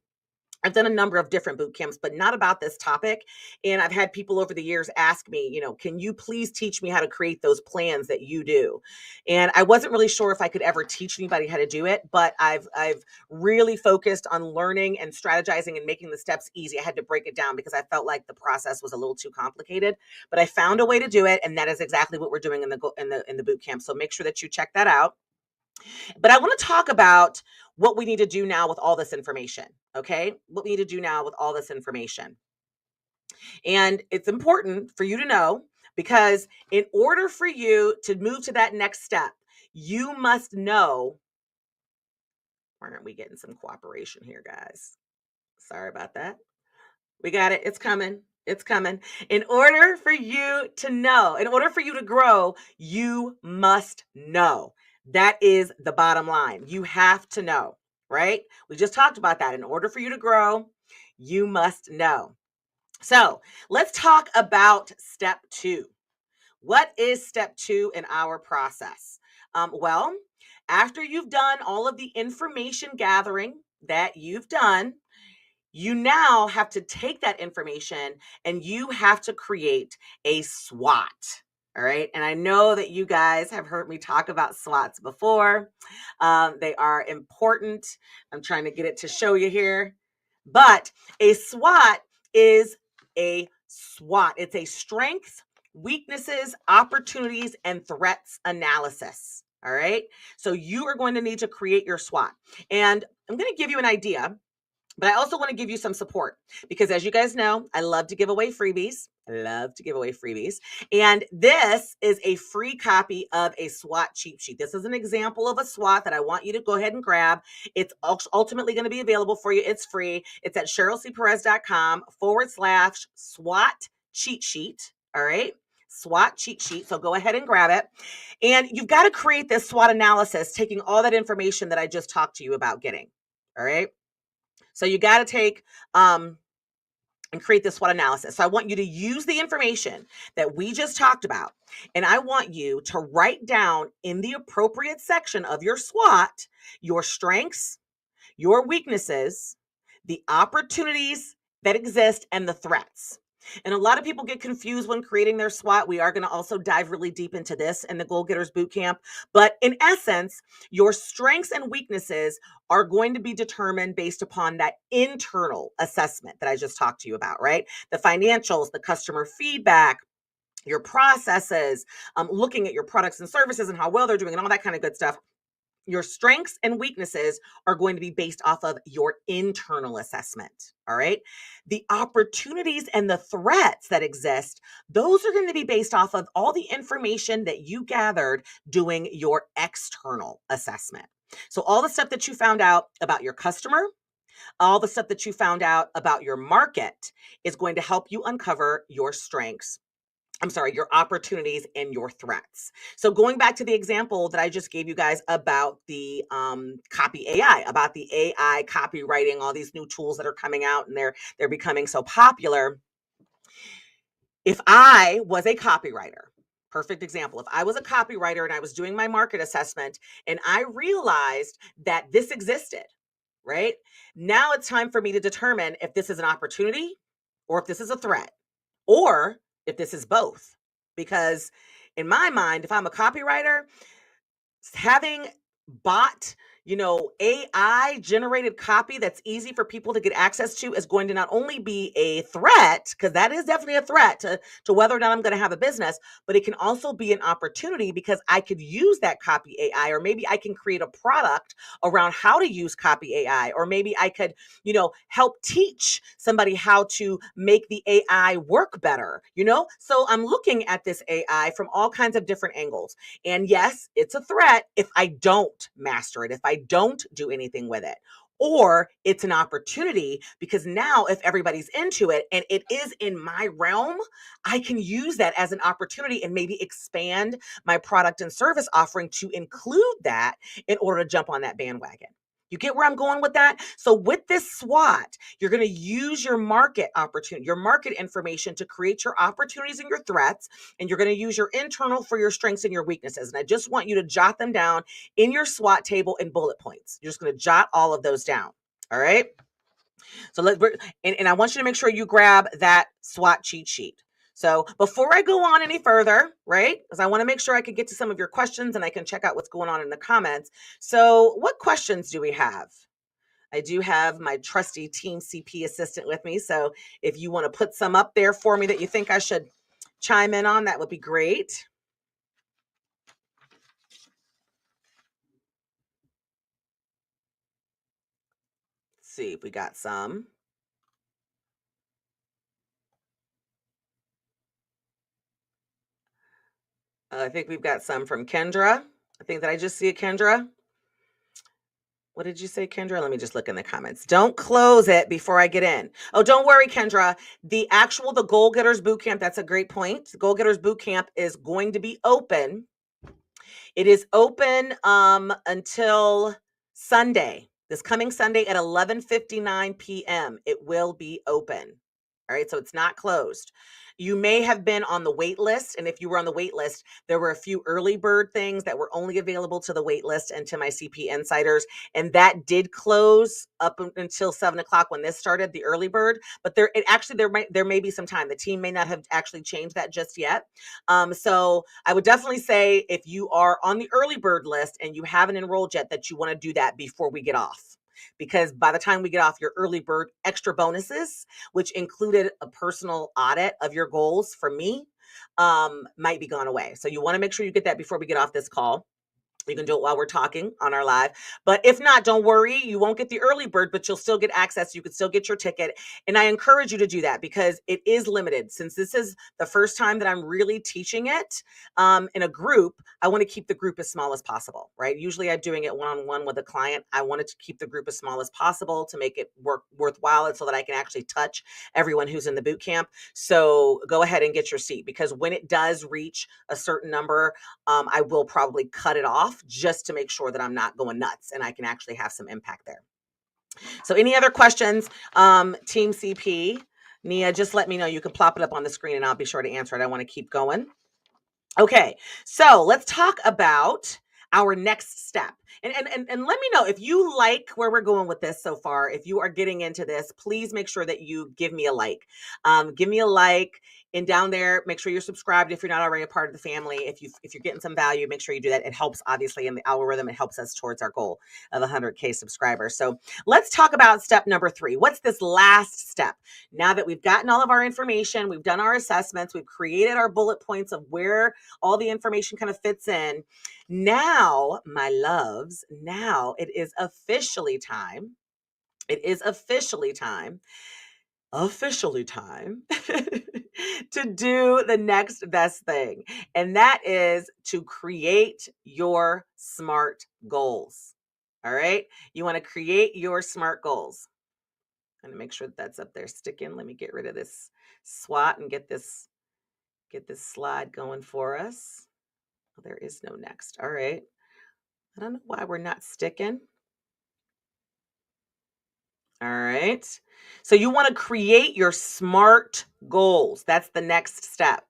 S1: I've done a number of different boot camps, but not about this topic. And I've had people over the years ask me, can you please teach me how to create those plans that you do? And I wasn't really sure if I could ever teach anybody how to do it, but I've really focused on learning and strategizing and making the steps easy. I had to break it down because I felt like the process was a little too complicated, but I found a way to do it, and that is exactly what we're doing in the boot camp. So make sure that you check that out. But I want to talk about what we need to do now with all this information. Okay. What we need to do now with all this information. And it's important for you to know because in order for you to move to that next step, you must know. Why aren't we getting some cooperation here, guys? Sorry about that. We got it. It's coming. It's coming. In order for you to know, in order for you to grow, you must know. That is the bottom line. You have to know, right? We just talked about that. In order for you to grow, you must know. So let's talk about step 2. What is step 2 in our process? Well, after you've done all of the information gathering that you've done, you now have to take that information and you have to create a SWOT. All right. And I know that you guys have heard me talk about SWOTs before. They are important. I'm trying to get it to show you here. But a SWOT is a SWOT. It's a strengths, weaknesses, opportunities, and threats analysis. All right. So you are going to need to create your SWOT. And I'm going to give you an idea. But I also want to give you some support because, as you guys know, I love to give away freebies. And this is a free copy of a SWOT cheat sheet. This is an example of a SWOT that I want you to go ahead and grab. It's ultimately going to be available for you. It's free. It's at CherylCPerez.com/SWOT cheat sheet. All right. SWOT cheat sheet. So go ahead and grab it. And you've got to create this SWOT analysis, taking all that information that I just talked to you about getting. All right. So you got to take and create this SWOT analysis. So I want you to use the information that we just talked about, and I want you to write down in the appropriate section of your SWOT your strengths, your weaknesses, the opportunities that exist, and the threats. And a lot of people get confused when creating their SWOT. We are going to also dive really deep into this in the Goal Getters Bootcamp. But in essence, your strengths and weaknesses are going to be determined based upon that internal assessment that I just talked to you about, right? The financials, the customer feedback, your processes, looking at your products and services and how well they're doing and all that kind of good stuff. Your strengths and weaknesses are going to be based off of your internal assessment. All right. The opportunities and the threats that exist, those are going to be based off of all the information that you gathered doing your external assessment. So all the stuff that you found out about your customer, all the stuff that you found out about your market is going to help you uncover your strengths. Your opportunities and your threats. So going back to the example that I just gave you guys about the copy AI, about the AI copywriting, all these new tools that are coming out and they're becoming so popular. If I was a copywriter, perfect example, if I was a copywriter and I was doing my market assessment and I realized that this existed, right? Now it's time for me to determine if this is an opportunity or if this is a threat, or if this is both. Because in my mind, if I'm a copywriter, having bought, AI generated copy that's easy for people to get access to is going to not only be a threat, because that is definitely a threat to whether or not I'm going to have a business, but it can also be an opportunity because I could use that copy AI, or maybe I can create a product around how to use copy AI, or maybe I could, help teach somebody how to make the AI work better, So I'm looking at this AI from all kinds of different angles. And yes, it's a threat if I don't master it, if I don't do anything with it. Or it's an opportunity because now, if everybody's into it and it is in my realm, I can use that as an opportunity and maybe expand my product and service offering to include that in order to jump on that bandwagon. You get where I'm going with that? So with this SWOT, you're going to use your market opportunity, your market information to create your opportunities and your threats, and you're going to use your internal for your strengths and your weaknesses. And I just want you to jot them down in your SWOT table in bullet points. You're just going to jot all of those down. All right. So and I want you to make sure you grab that SWOT cheat sheet. So before I go on any further, right, because I want to make sure I can get to some of your questions and I can check out what's going on in the comments. So what questions do we have? I do have my trusty Team CP assistant with me. So if you want to put some up there for me that you think I should chime in on, that would be great. Let's see if we got some. I think we've got some from Kendra. I think that I just see a Kendra. What did you say, Kendra? Let me just look in the comments. Don't close it before I get in. Oh, don't worry, Kendra. The Goal Getters Bootcamp, that's a great point. The Goal Getters Bootcamp is going to be open. It is open until Sunday. This coming Sunday at 11:59 p.m. It will be open. All right, so it's not closed. You may have been on the wait list, and if you were on the wait list, there were a few early bird things that were only available to the wait list and to my CP insiders, and that did close up until 7 o'clock when this started, the early bird. But there may be some time. The team may not have actually changed that just yet. So I would definitely say if you are on the early bird list and you haven't enrolled yet, that you want to do that before we get off. Because by the time we get off, your early bird extra bonuses, which included a personal audit of your goals for me, might be gone away. So you want to make sure you get that before we get off this call. You can do it while we're talking on our live. But if not, don't worry. You won't get the early bird, but you'll still get access. You can still get your ticket. And I encourage you to do that because it is limited. Since this is the first time that I'm really teaching it in a group, I want to keep the group as small as possible, right? Usually I'm doing it one-on-one with a client. I wanted to keep the group as small as possible to make it worthwhile and so that I can actually touch everyone who's in the boot camp. So go ahead and get your seat because when it does reach a certain number, I will probably cut it off just to make sure that I'm not going nuts and I can actually have some impact there. So any other questions, Team CP? Nia, just let me know. You can plop it up on the screen and I'll be sure to answer it. I want to keep going. Okay, so let's talk about our next step. And let me know if you like where we're going with this so far. If you are getting into this, please make sure that you give me a like. Give me a like. And down there, make sure you're subscribed if you're not already a part of the family. If you're getting some value, make sure you do that. It helps, obviously, in the algorithm. It helps us towards our goal of 100K subscribers. So let's talk about step number 3. What's this last step? Now that we've gotten all of our information, we've done our assessments, we've created our bullet points of where all the information kind of fits in. Now, my loves, now it is officially time. It is officially time to do the next best thing. And that is to create your SMART goals. All right. You want to create your SMART goals. I'm going to make sure that's up there sticking. Let me get rid of this SWOT and get this slide going for us. Oh, there is no next. All right. I don't know why we're not sticking. All right. So you want to create your SMART goals. That's the next step.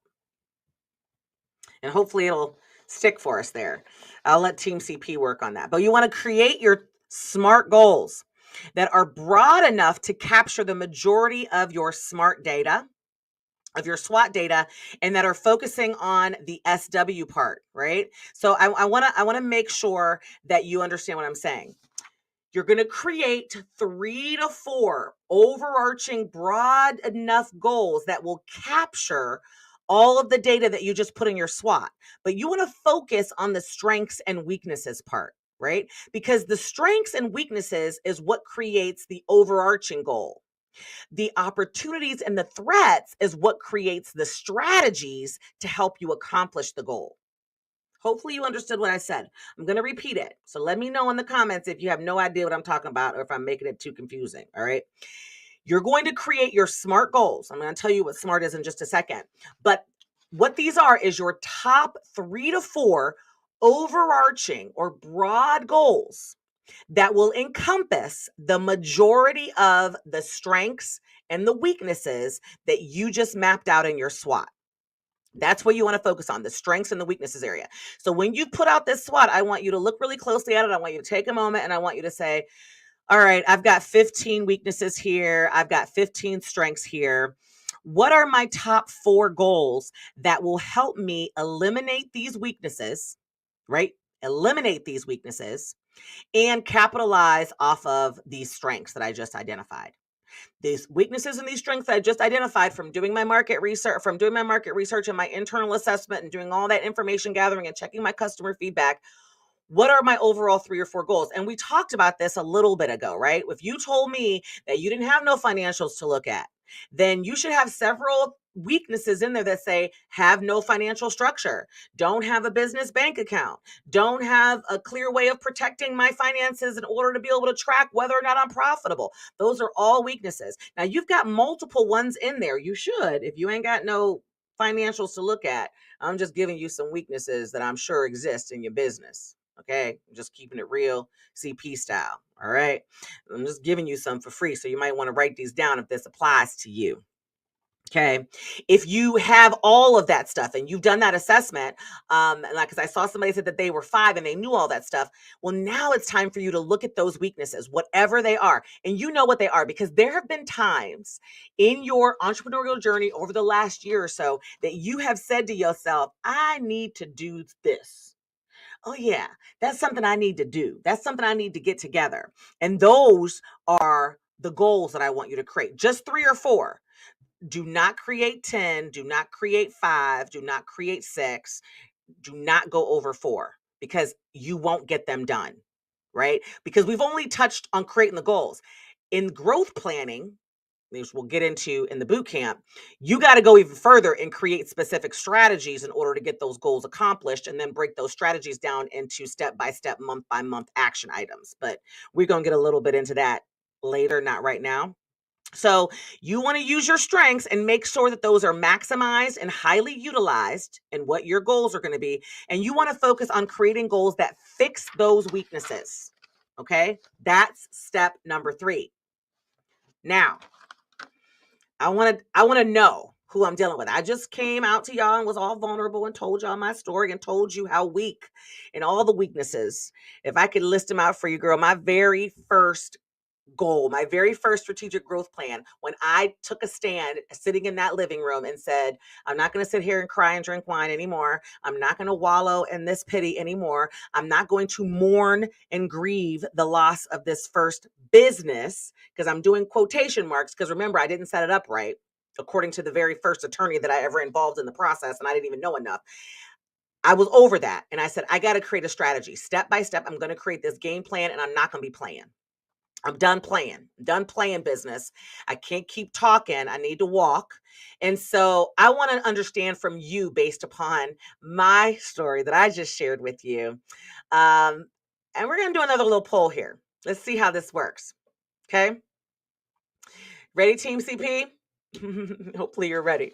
S1: And hopefully it'll stick for us there. I'll let Team CP work on that. But you want to create your SMART goals that are broad enough to capture the majority of your SMART data, of your SWOT data, and that are focusing on the SW part, right? So I want to make sure that you understand what I'm saying. You're going to create 3 to 4 overarching, broad enough goals that will capture all of the data that you just put in your SWOT. But you want to focus on the strengths and weaknesses part, right? Because the strengths and weaknesses is what creates the overarching goal. The opportunities and the threats is what creates the strategies to help you accomplish the goal. Hopefully you understood what I said. I'm going to repeat it. So let me know in the comments if you have no idea what I'm talking about or if I'm making it too confusing. All right. You're going to create your SMART goals. I'm going to tell you what SMART is in just a second. But what these are is your top 3 to 4 overarching or broad goals that will encompass the majority of the strengths and the weaknesses that you just mapped out in your SWOT. That's what you want to focus on, the strengths and the weaknesses area. So when you put out this SWOT, I want you to look really closely at it. I want you to take a moment and I want you to say, all right, I've got 15 weaknesses here. I've got 15 strengths here. What are my top 4 goals that will help me eliminate these weaknesses, right? Eliminate these weaknesses and capitalize off of these strengths that I just identified. These weaknesses and these strengths I just identified from doing my market research, and my internal assessment and doing all that information gathering and checking my customer feedback. What are my overall 3 or 4 goals? And we talked about this a little bit ago, right? If you told me that you didn't have no financials to look at, then you should have several weaknesses in there that say have no financial structure, don't have a business bank account, don't have a clear way of protecting my finances in order to be able to track whether or not I'm profitable. Those are all weaknesses. Now you've got multiple ones in there. You should, if you ain't got no financials to look at, I'm just giving you some weaknesses that I'm sure exist in your business. Okay, I'm just keeping it real, CP style. All right, I'm just giving you some for free, so you might want to write these down if this applies to you. Okay, if you have all of that stuff and you've done that assessment, like, because I saw somebody said that they were 5 and they knew all that stuff. Well, now it's time for you to look at those weaknesses, whatever they are, and you know what they are, because there have been times in your entrepreneurial journey over the last year or so that you have said to yourself, I need to do this. Oh, yeah, that's something I need to do. That's something I need to get together. And those are the goals that I want you to create. Just 3 or 4. Do not create 10. Do not create 5. Do not create 6. Do not go over 4 because you won't get them done, right? Because we've only touched on creating the goals. In growth planning, which we'll get into in the boot camp, you got to go even further and create specific strategies in order to get those goals accomplished and then break those strategies down into step-by-step, month-by-month action items. But we're going to get a little bit into that later, not right now. So you want to use your strengths and make sure that those are maximized and highly utilized in what your goals are going to be. And you want to focus on creating goals that fix those weaknesses. Okay, that's step number 3. Now, I want to know who I'm dealing with. I just came out to y'all and was all vulnerable and told y'all my story and told you how weak and all the weaknesses. If I could list them out for you, girl, my very first goal, my very first strategic growth plan, when I took a stand sitting in that living room and said, I'm not going to sit here and cry and drink wine anymore. I'm not going to wallow in this pity anymore. I'm not going to mourn and grieve the loss of this first business, because I'm doing quotation marks, because remember, I didn't set it up right, according to the very first attorney that I ever involved in the process, and I didn't even know enough. I was over that. And I said, I got to create a strategy. Step by step, I'm going to create this game plan, and I'm not going to be playing. I'm done playing business. I can't keep talking. I need to walk. And so I want to understand from you, based upon my story that I just shared with you. And we're going to do another little poll here. Let's see how this works. Okay. Ready, Team CP? Hopefully you're ready,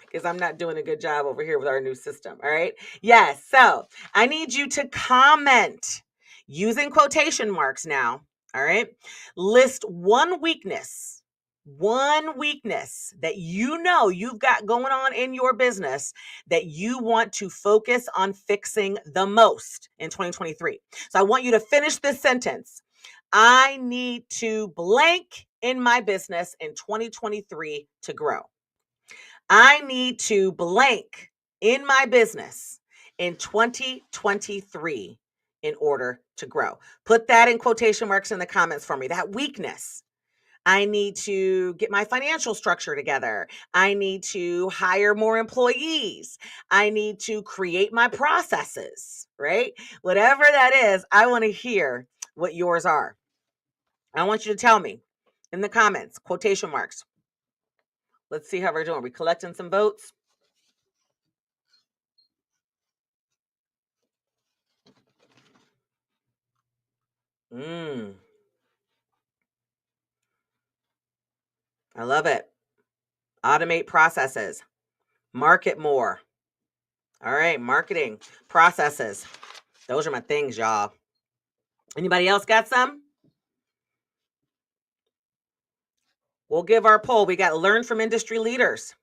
S1: because I'm not doing a good job over here with our new system. All right. Yes. So I need you to comment using quotation marks now. All right. List one weakness that you know you've got going on in your business that you want to focus on fixing the most in 2023. So I want you to finish this sentence. I need to blank in my business in 2023 to grow. I need to blank in my business in 2023 in order to grow. Put that in quotation marks in the comments for me. That weakness. I need to get my financial structure together. I need to hire more employees. I need to create my processes, right? Whatever that is, I want to hear what yours are. I want you to tell me in the comments, quotation marks. Let's see how we're doing. Are we collecting some votes? I love it. Automate processes. Market more. All right, marketing processes. Those are my things, y'all. Anybody else got some? We'll give our poll. We got learn from industry leaders.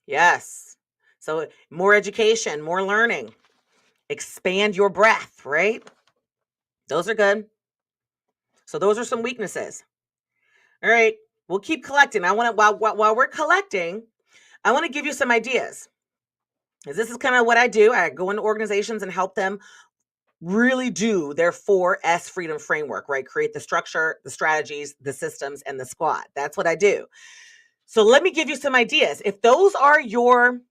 S1: Yes. So more education, more learning. Expand your breadth, right? Those are good. So those are some weaknesses. All right. We'll keep collecting. I want to while we're collecting, I want to give you some ideas. Because this is kind of what I do. I go into organizations and help them really do their 4S freedom framework, right? Create the structure, the strategies, the systems, and the SWOT. That's what I do. So let me give you some ideas. If those are your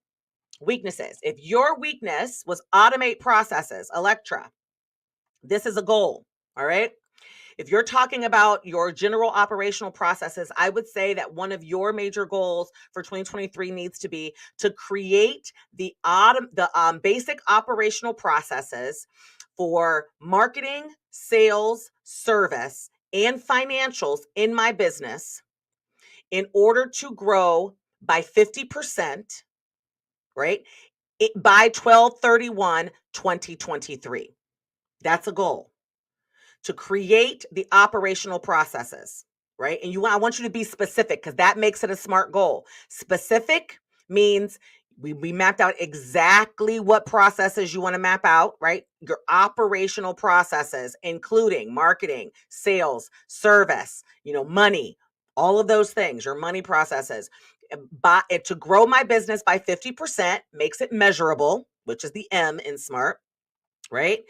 S1: weaknesses, if your weakness was automate processes, Electra, this is a goal, all right? If you're talking about your general operational processes, I would say that one of your major goals for 2023 needs to be to create the basic operational processes for marketing, sales, service, and financials in my business in order to grow by 50%, right? By 12/31/2023. That's a goal. To create the operational processes, right? And I want you to be specific because that makes it a SMART goal. Specific means we mapped out exactly what processes you want to map out, right? Your operational processes, including marketing, sales, service, money, all of those things, your money processes. To grow my business by 50% makes it measurable, which is the M in SMART. Right?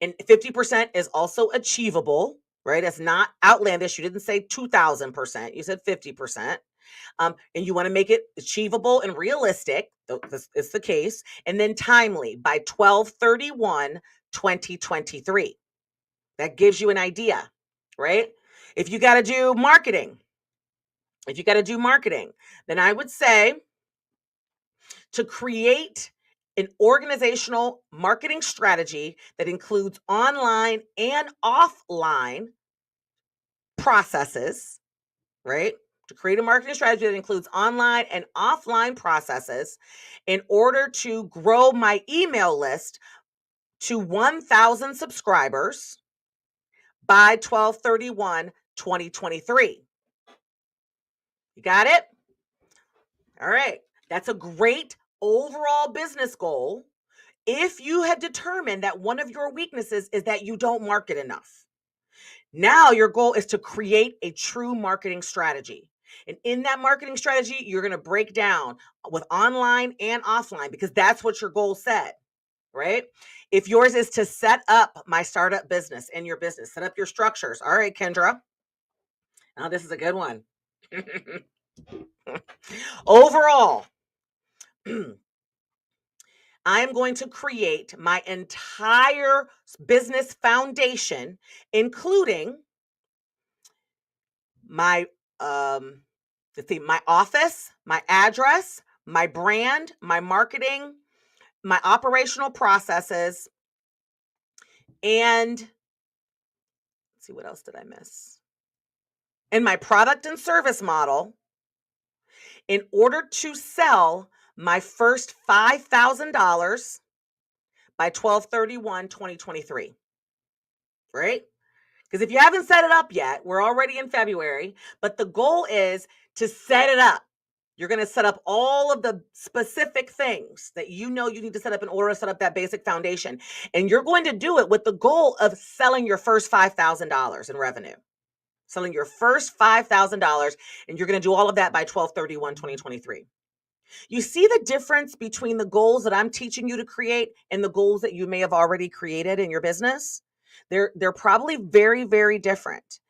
S1: And 50% is also achievable, right? It's not outlandish. You didn't say 2000%, you said 50%. And you want to make it achievable and realistic. This is the case. And then timely by 12/31/2023. That gives you an idea, right? If you got to do marketing, then I would say to create an organizational marketing strategy that includes online and offline processes, right? To create a marketing strategy that includes online and offline processes in order to grow my email list to 1,000 subscribers by 12/31/2023. You got it? All right. That's a great overall business goal if you have determined that one of your weaknesses is that you don't market enough. Now your goal is to create a true marketing strategy. And in that marketing strategy, you're going to break down with online and offline because that's what your goal said, right? If yours is to set up my startup business and your business, set up your structures. All right, Kendra. Now this is a good one. Overall, I am going to create my entire business foundation, including my my office, my address, my brand, my marketing, my operational processes, and let's see, what else did I miss? And my product and service model in order to sell my first $5,000 by 12/31/2023. Right? Because if you haven't set it up yet, we're already in February, but the goal is to set it up. You're going to set up all of the specific things that you need to set up in order to set up that basic foundation. And you're going to do it with the goal of selling your first $5,000 in revenue. Selling your first $5,000, and you're going to do all of that by 12/31/2023. You see the difference between the goals that I'm teaching you to create and the goals that you may have already created in your business? They're probably very, very different.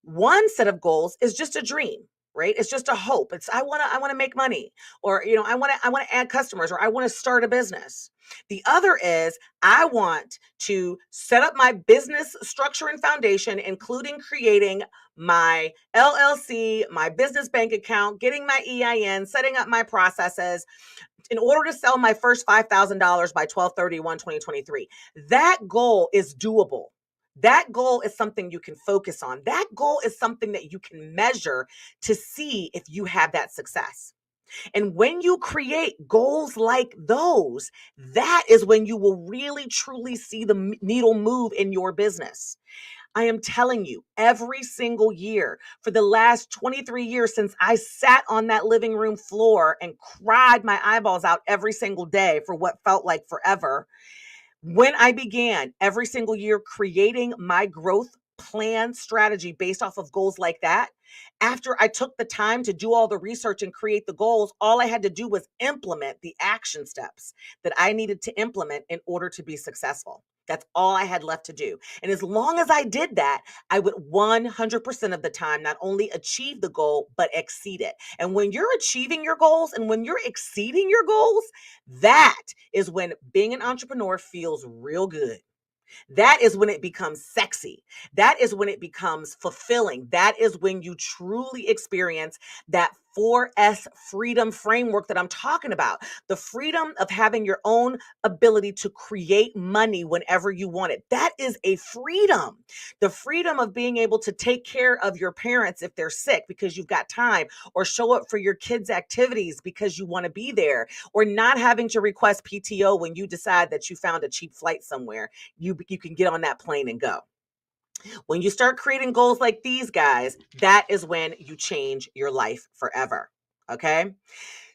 S1: One set of goals is just a dream, right? It's just a hope. It's I want to make money, or I want to add customers, or I want to start a business. The other is I want to set up my business structure and foundation, including creating my LLC, my business bank account, getting my EIN, setting up my processes in order to sell my first $5,000 by 12/31/2023. That goal is doable. That goal is something you can focus on. That goal is something that you can measure to see if you have that success. And when you create goals like those, that is when you will really truly see the needle move in your business. I am telling you, every single year for the last 23 years since I sat on that living room floor and cried my eyeballs out every single day for what felt like forever, when I began every single year creating my growth plan strategy based off of goals like that, after I took the time to do all the research and create the goals, all I had to do was implement the action steps that I needed to implement in order to be successful. That's all I had left to do. And as long as I did that, I would 100% of the time not only achieve the goal, but exceed it. And when you're achieving your goals and when you're exceeding your goals, that is when being an entrepreneur feels real good. That is when it becomes sexy. That is when it becomes fulfilling. That is when you truly experience that 4S freedom framework that I'm talking about. The freedom of having your own ability to create money whenever you want it. That is a freedom. The freedom of being able to take care of your parents if they're sick because you've got time, or show up for your kids' activities because you want to be there, or not having to request PTO when you decide that you found a cheap flight somewhere. You can get on that plane and go. When you start creating goals like these guys, that is when you change your life forever. Okay?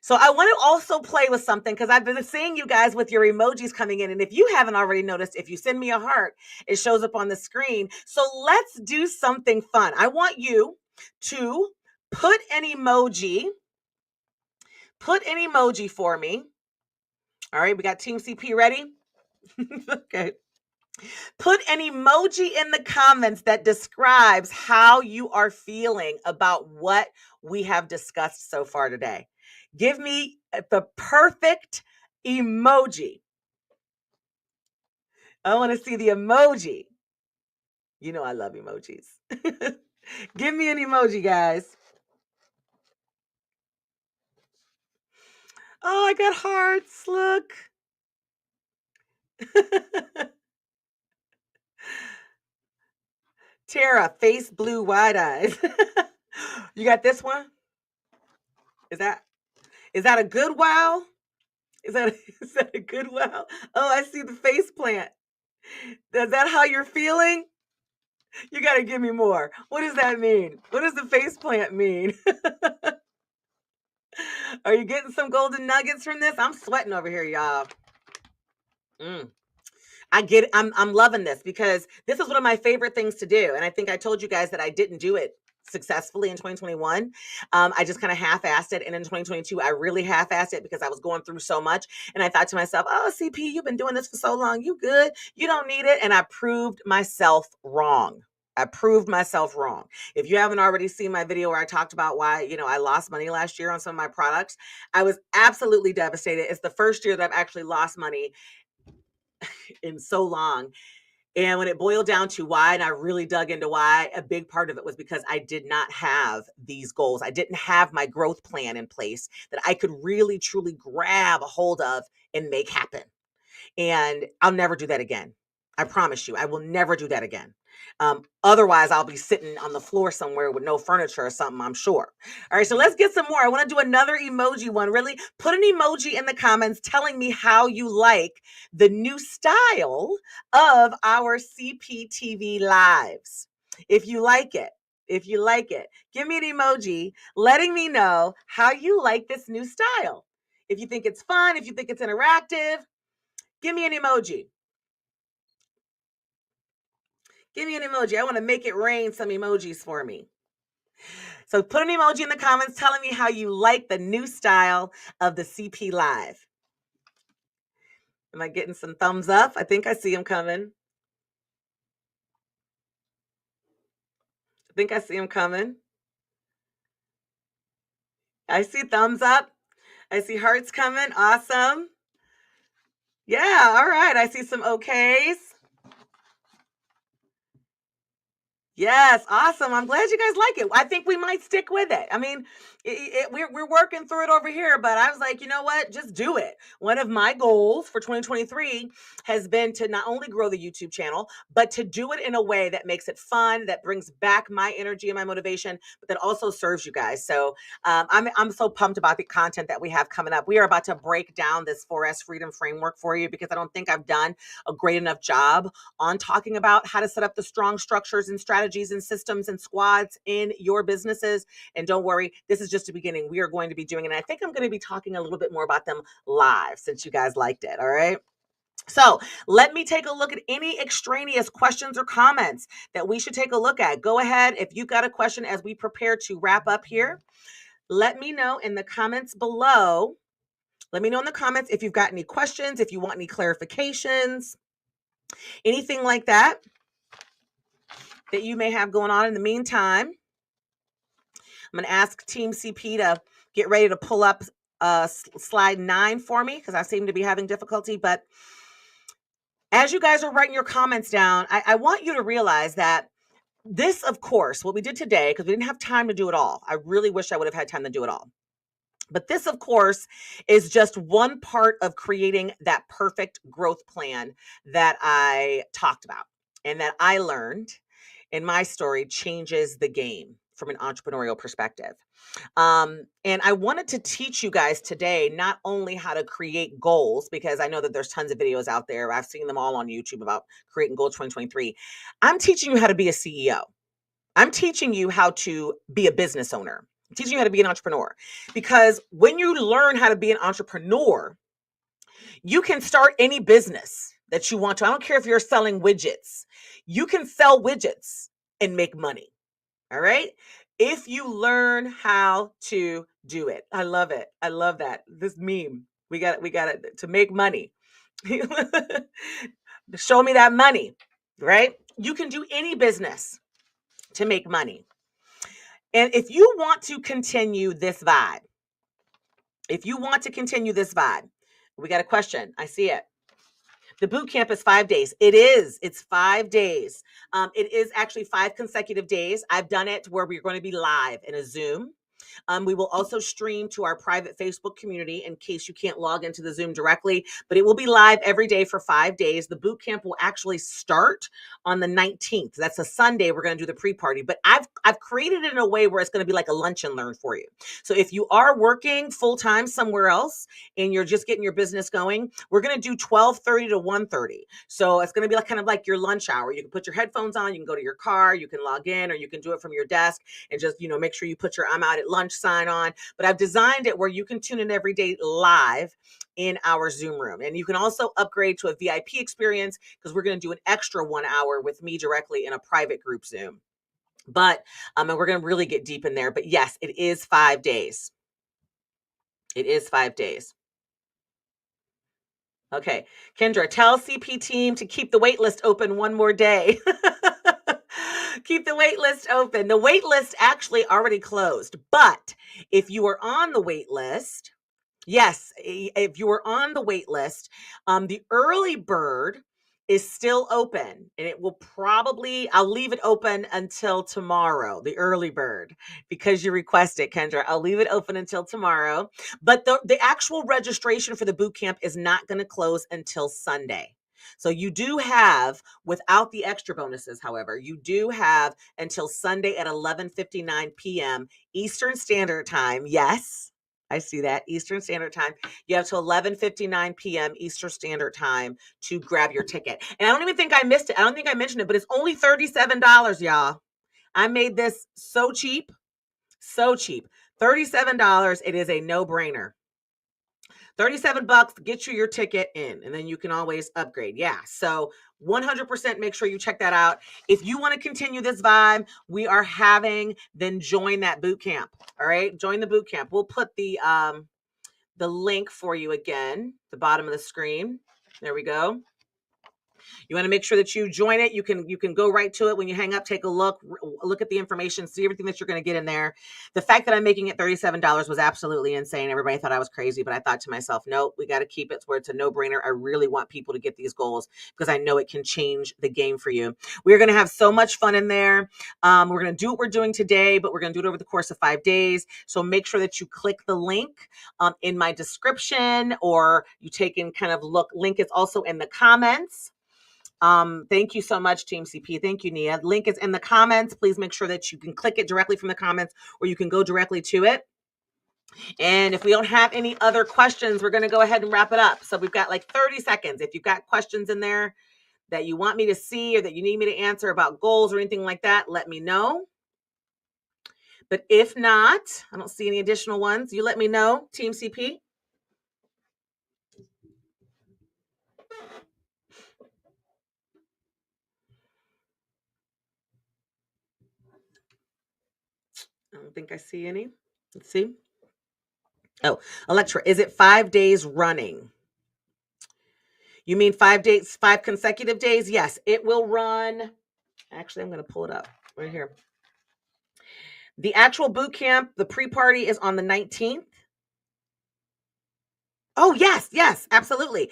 S1: So I want to also play with something because I've been seeing you guys with your emojis coming in. And if you haven't already noticed, if you send me a heart, it shows up on the screen. So let's do something fun. I want you to put an emoji, for me. All right, we got Team CP ready? Okay. Put an emoji in the comments that describes how you are feeling about what we have discussed so far today. Give me the perfect emoji. I want to see the emoji. You know I love emojis. Give me an emoji, guys. Oh, I got hearts. Look. Tara, face blue, wide eyes. You got this one? Is that a good wow? Is that is that a good wow? Oh, I see the face plant. Is that how you're feeling? You got to give me more. What does that mean? What does the face plant mean? Are you getting some golden nuggets from this? I'm sweating over here, y'all. Mm. I get it. I'm loving this because this is one of my favorite things to do. And I think I told you guys that I didn't do it successfully in 2021. I just kind of half-assed it. And in 2022, I really half-assed it because I was going through so much. And I thought to myself, oh, CP, you've been doing this for so long. You good. You don't need it. And I proved myself wrong. I proved myself wrong. If you haven't already seen my video where I talked about why, I lost money last year on some of my products, I was absolutely devastated. It's the first year that I've actually lost money in so long. And when it boiled down to why, and I really dug into why, a big part of it was because I did not have these goals. I didn't have my growth plan in place that I could really, truly grab a hold of and make happen. And I'll never do that again. I promise you, I will never do that again. Otherwise, I'll be sitting on the floor somewhere with no furniture or something, I'm sure. All right, so let's get some more. I want to do another emoji one. Really put an emoji in the comments telling me how you like the new style of our CPTV lives. If you like it, give me an emoji letting me know how you like this new style. If you think it's fun, if you think it's interactive, give me an emoji. Give me an emoji. I want to make it rain some emojis for me. So put an emoji in the comments telling me how you like the new style of the CP Live. Am I getting some thumbs up? I think I see them coming. I think I see them coming. I see thumbs up. I see hearts coming. Awesome. Yeah, all right. I see some okays. Yes, awesome. I'm glad you guys like it. I think we might stick with it. I mean, we're working through it over here, but I was like, you know what? Just do it. One of my goals for 2023 has been to not only grow the YouTube channel, but to do it in a way that makes it fun, that brings back my energy and my motivation, but that also serves you guys. So I'm so pumped about the content that we have coming up. We are about to break down this 4S Freedom Framework for you because I don't think I've done a great enough job on talking about how to set up the strong structures and strategies and systems and squads in your businesses. And don't worry, this is just the beginning. We are going to be doing it. And I think I'm going to be talking a little bit more about them live since you guys liked it. All right. So let me take a look at any extraneous questions or comments that we should take a look at. Go ahead. If you've got a question as we prepare to wrap up here, let me know in the comments below. Let me know in the comments if you've got any questions, if you want any clarifications, anything like that you may have going on. In the meantime, I'm going to ask Team CP to get ready to pull up slide 9 for me because I seem to be having difficulty. But as you guys are writing your comments down, I want you to realize that this, of course, what we did today, because we didn't have time to do it all. I really wish I would have had time to do it all. But this, of course, is just one part of creating that perfect growth plan that I talked about and that I learned in my story changes the game from an entrepreneurial perspective. And I wanted to teach you guys today not only how to create goals, because I know that there's tons of videos out there. I've seen them all on YouTube about creating goals 2023. I'm teaching you how to be a CEO. I'm teaching you how to be a business owner. I'm teaching you how to be an entrepreneur. Because when you learn how to be an entrepreneur, you can start any business that you want to. I don't care if you're selling widgets. You can sell widgets and make money. All right? If you learn how to do it. I love it. I love that. This meme. We got it to make money. Show me that money, right? You can do any business to make money. And if you want to continue this vibe, we got a question. I see it. The boot camp is 5 days. It is. It's 5 days. It is actually 5 consecutive days. I've done it where we're going to be live in a Zoom. We will also stream to our private Facebook community in case you can't log into the Zoom directly, but it will be live every day for 5 days. The boot camp will actually start on the 19th. That's a Sunday. We're going to do the pre-party, but I've created it in a way where it's going to be like a lunch and learn for you. So if you are working full-time somewhere else and you're just getting your business going, we're going to do 12:30 to 1:30. So it's going to be like kind of like your lunch hour. You can put your headphones on, you can go to your car, you can log in, or you can do it from your desk and just, make sure you put your I'm out at lunch sign on. But I've designed it where you can tune in every day live in our Zoom room. And you can also upgrade to a VIP experience because we're going to do an extra 1 hour with me directly in a private group Zoom. But and we're going to really get deep in there. But yes, it is 5 days. It is 5 days. Okay, Kendra, tell CP team to keep the wait list open one more day. Keep the wait list open. The wait list actually already closed, but if you are on the wait list, yes, if you are on the wait list, the early bird is still open, and it will probably, I'll leave it open until tomorrow, the early bird, because you request it, Kendra. I'll leave it open until tomorrow, but the actual registration for the boot camp is not going to close until Sunday. So you do have, without the extra bonuses, however, you do have until Sunday at 11:59 p.m. Eastern Standard Time. Yes, I see that. Eastern Standard Time. You have till 11:59 p.m. Eastern Standard Time to grab your ticket. And I don't even think I missed it. I don't think I mentioned it, but it's only $37, y'all. I made this so cheap. So cheap. $37. It is a no-brainer. $37 to get you your ticket in, and then you can always upgrade. Yeah. So 100% make sure you check that out. If you want to continue this vibe we are having, then join that boot camp. All right. Join the boot camp. We'll put the link for you again, the bottom of the screen. There we go. You want to make sure that you join it. You can go right to it when you hang up, take a look at the information, see everything that you're going to get in there. The fact that I'm making it $37 was absolutely insane. Everybody thought I was crazy, but I thought to myself, nope, we got to keep it where it's a no-brainer. I really want people to get these goals because I know it can change the game for you. We're going to have so much fun in there. We're going to do what we're doing today, but we're going to do it over the course of 5 days. So make sure that you click the link in my description, or you take in kind of look. Link is also in the comments. Thank you so much, Team CP. Thank you, Nia. Link is in the comments. Please make sure that you can click it directly from the comments, or you can go directly to it. And if we don't have any other questions, we're going to go ahead and wrap it up. So we've got like 30 seconds. If you've got questions in there that you want me to see or that you need me to answer about goals or anything like that, let me know. But if not, I don't see any additional ones. You let me know, Team CP. I don't think I see any. Let's see. Oh, Electra, is it 5 days running? You mean 5 days, 5 consecutive days? Yes, it will run. Actually, I'm going to pull it up right here. The actual boot camp, the pre-party is on the 19th. Oh, yes, absolutely.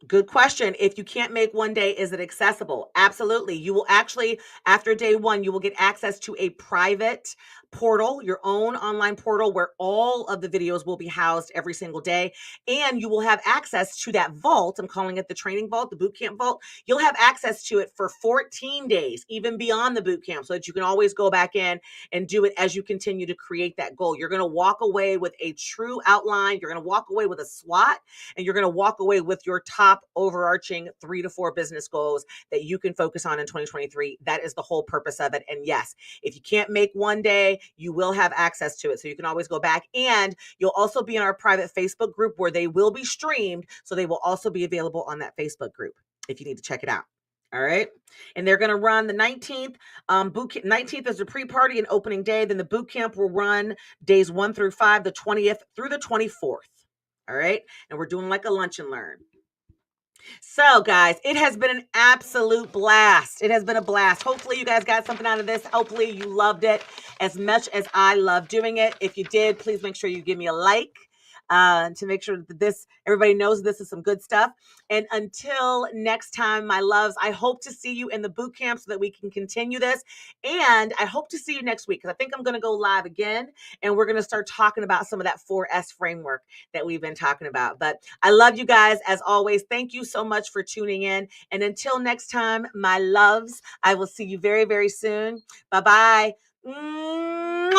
S1: Good question. If you can't make one day, is it accessible? Absolutely. You will actually, after day 1, you will get access to a private portal, your own online portal where all of the videos will be housed every single day. And you will have access to that vault. I'm calling it the training vault, the boot camp vault. You'll have access to it for 14 days, even beyond the boot camp, so that you can always go back in and do it as you continue to create that goal. You're going to walk away with a true outline. You're going to walk away with a SWOT, and you're going to walk away with your top overarching 3 to 4 business goals that you can focus on in 2023. That is the whole purpose of it. And yes, if you can't make one day, you will have access to it. So you can always go back, and you'll also be in our private Facebook group where they will be streamed. So they will also be available on that Facebook group if you need to check it out. All right. And they're going to run the 19th. 19th is the pre-party and opening day. Then the boot camp will run days 1 through 5, the 20th through the 24th. All right. And we're doing like a lunch and learn. So, guys, it has been an absolute blast. It has been a blast. Hopefully, you guys got something out of this. Hopefully, you loved it as much as I love doing it. If you did, please make sure you give me a like to make sure that everybody knows this is some good stuff. And until next time, my loves, I hope to see you in the boot camp so that we can continue this. And I hope to see you next week, because I think I'm going to go live again, and we're going to start talking about some of that 4S framework that we've been talking about. But I love you guys as always. Thank you so much for tuning in. And until next time, my loves, I will see you very, very soon. Bye-bye. Mwah!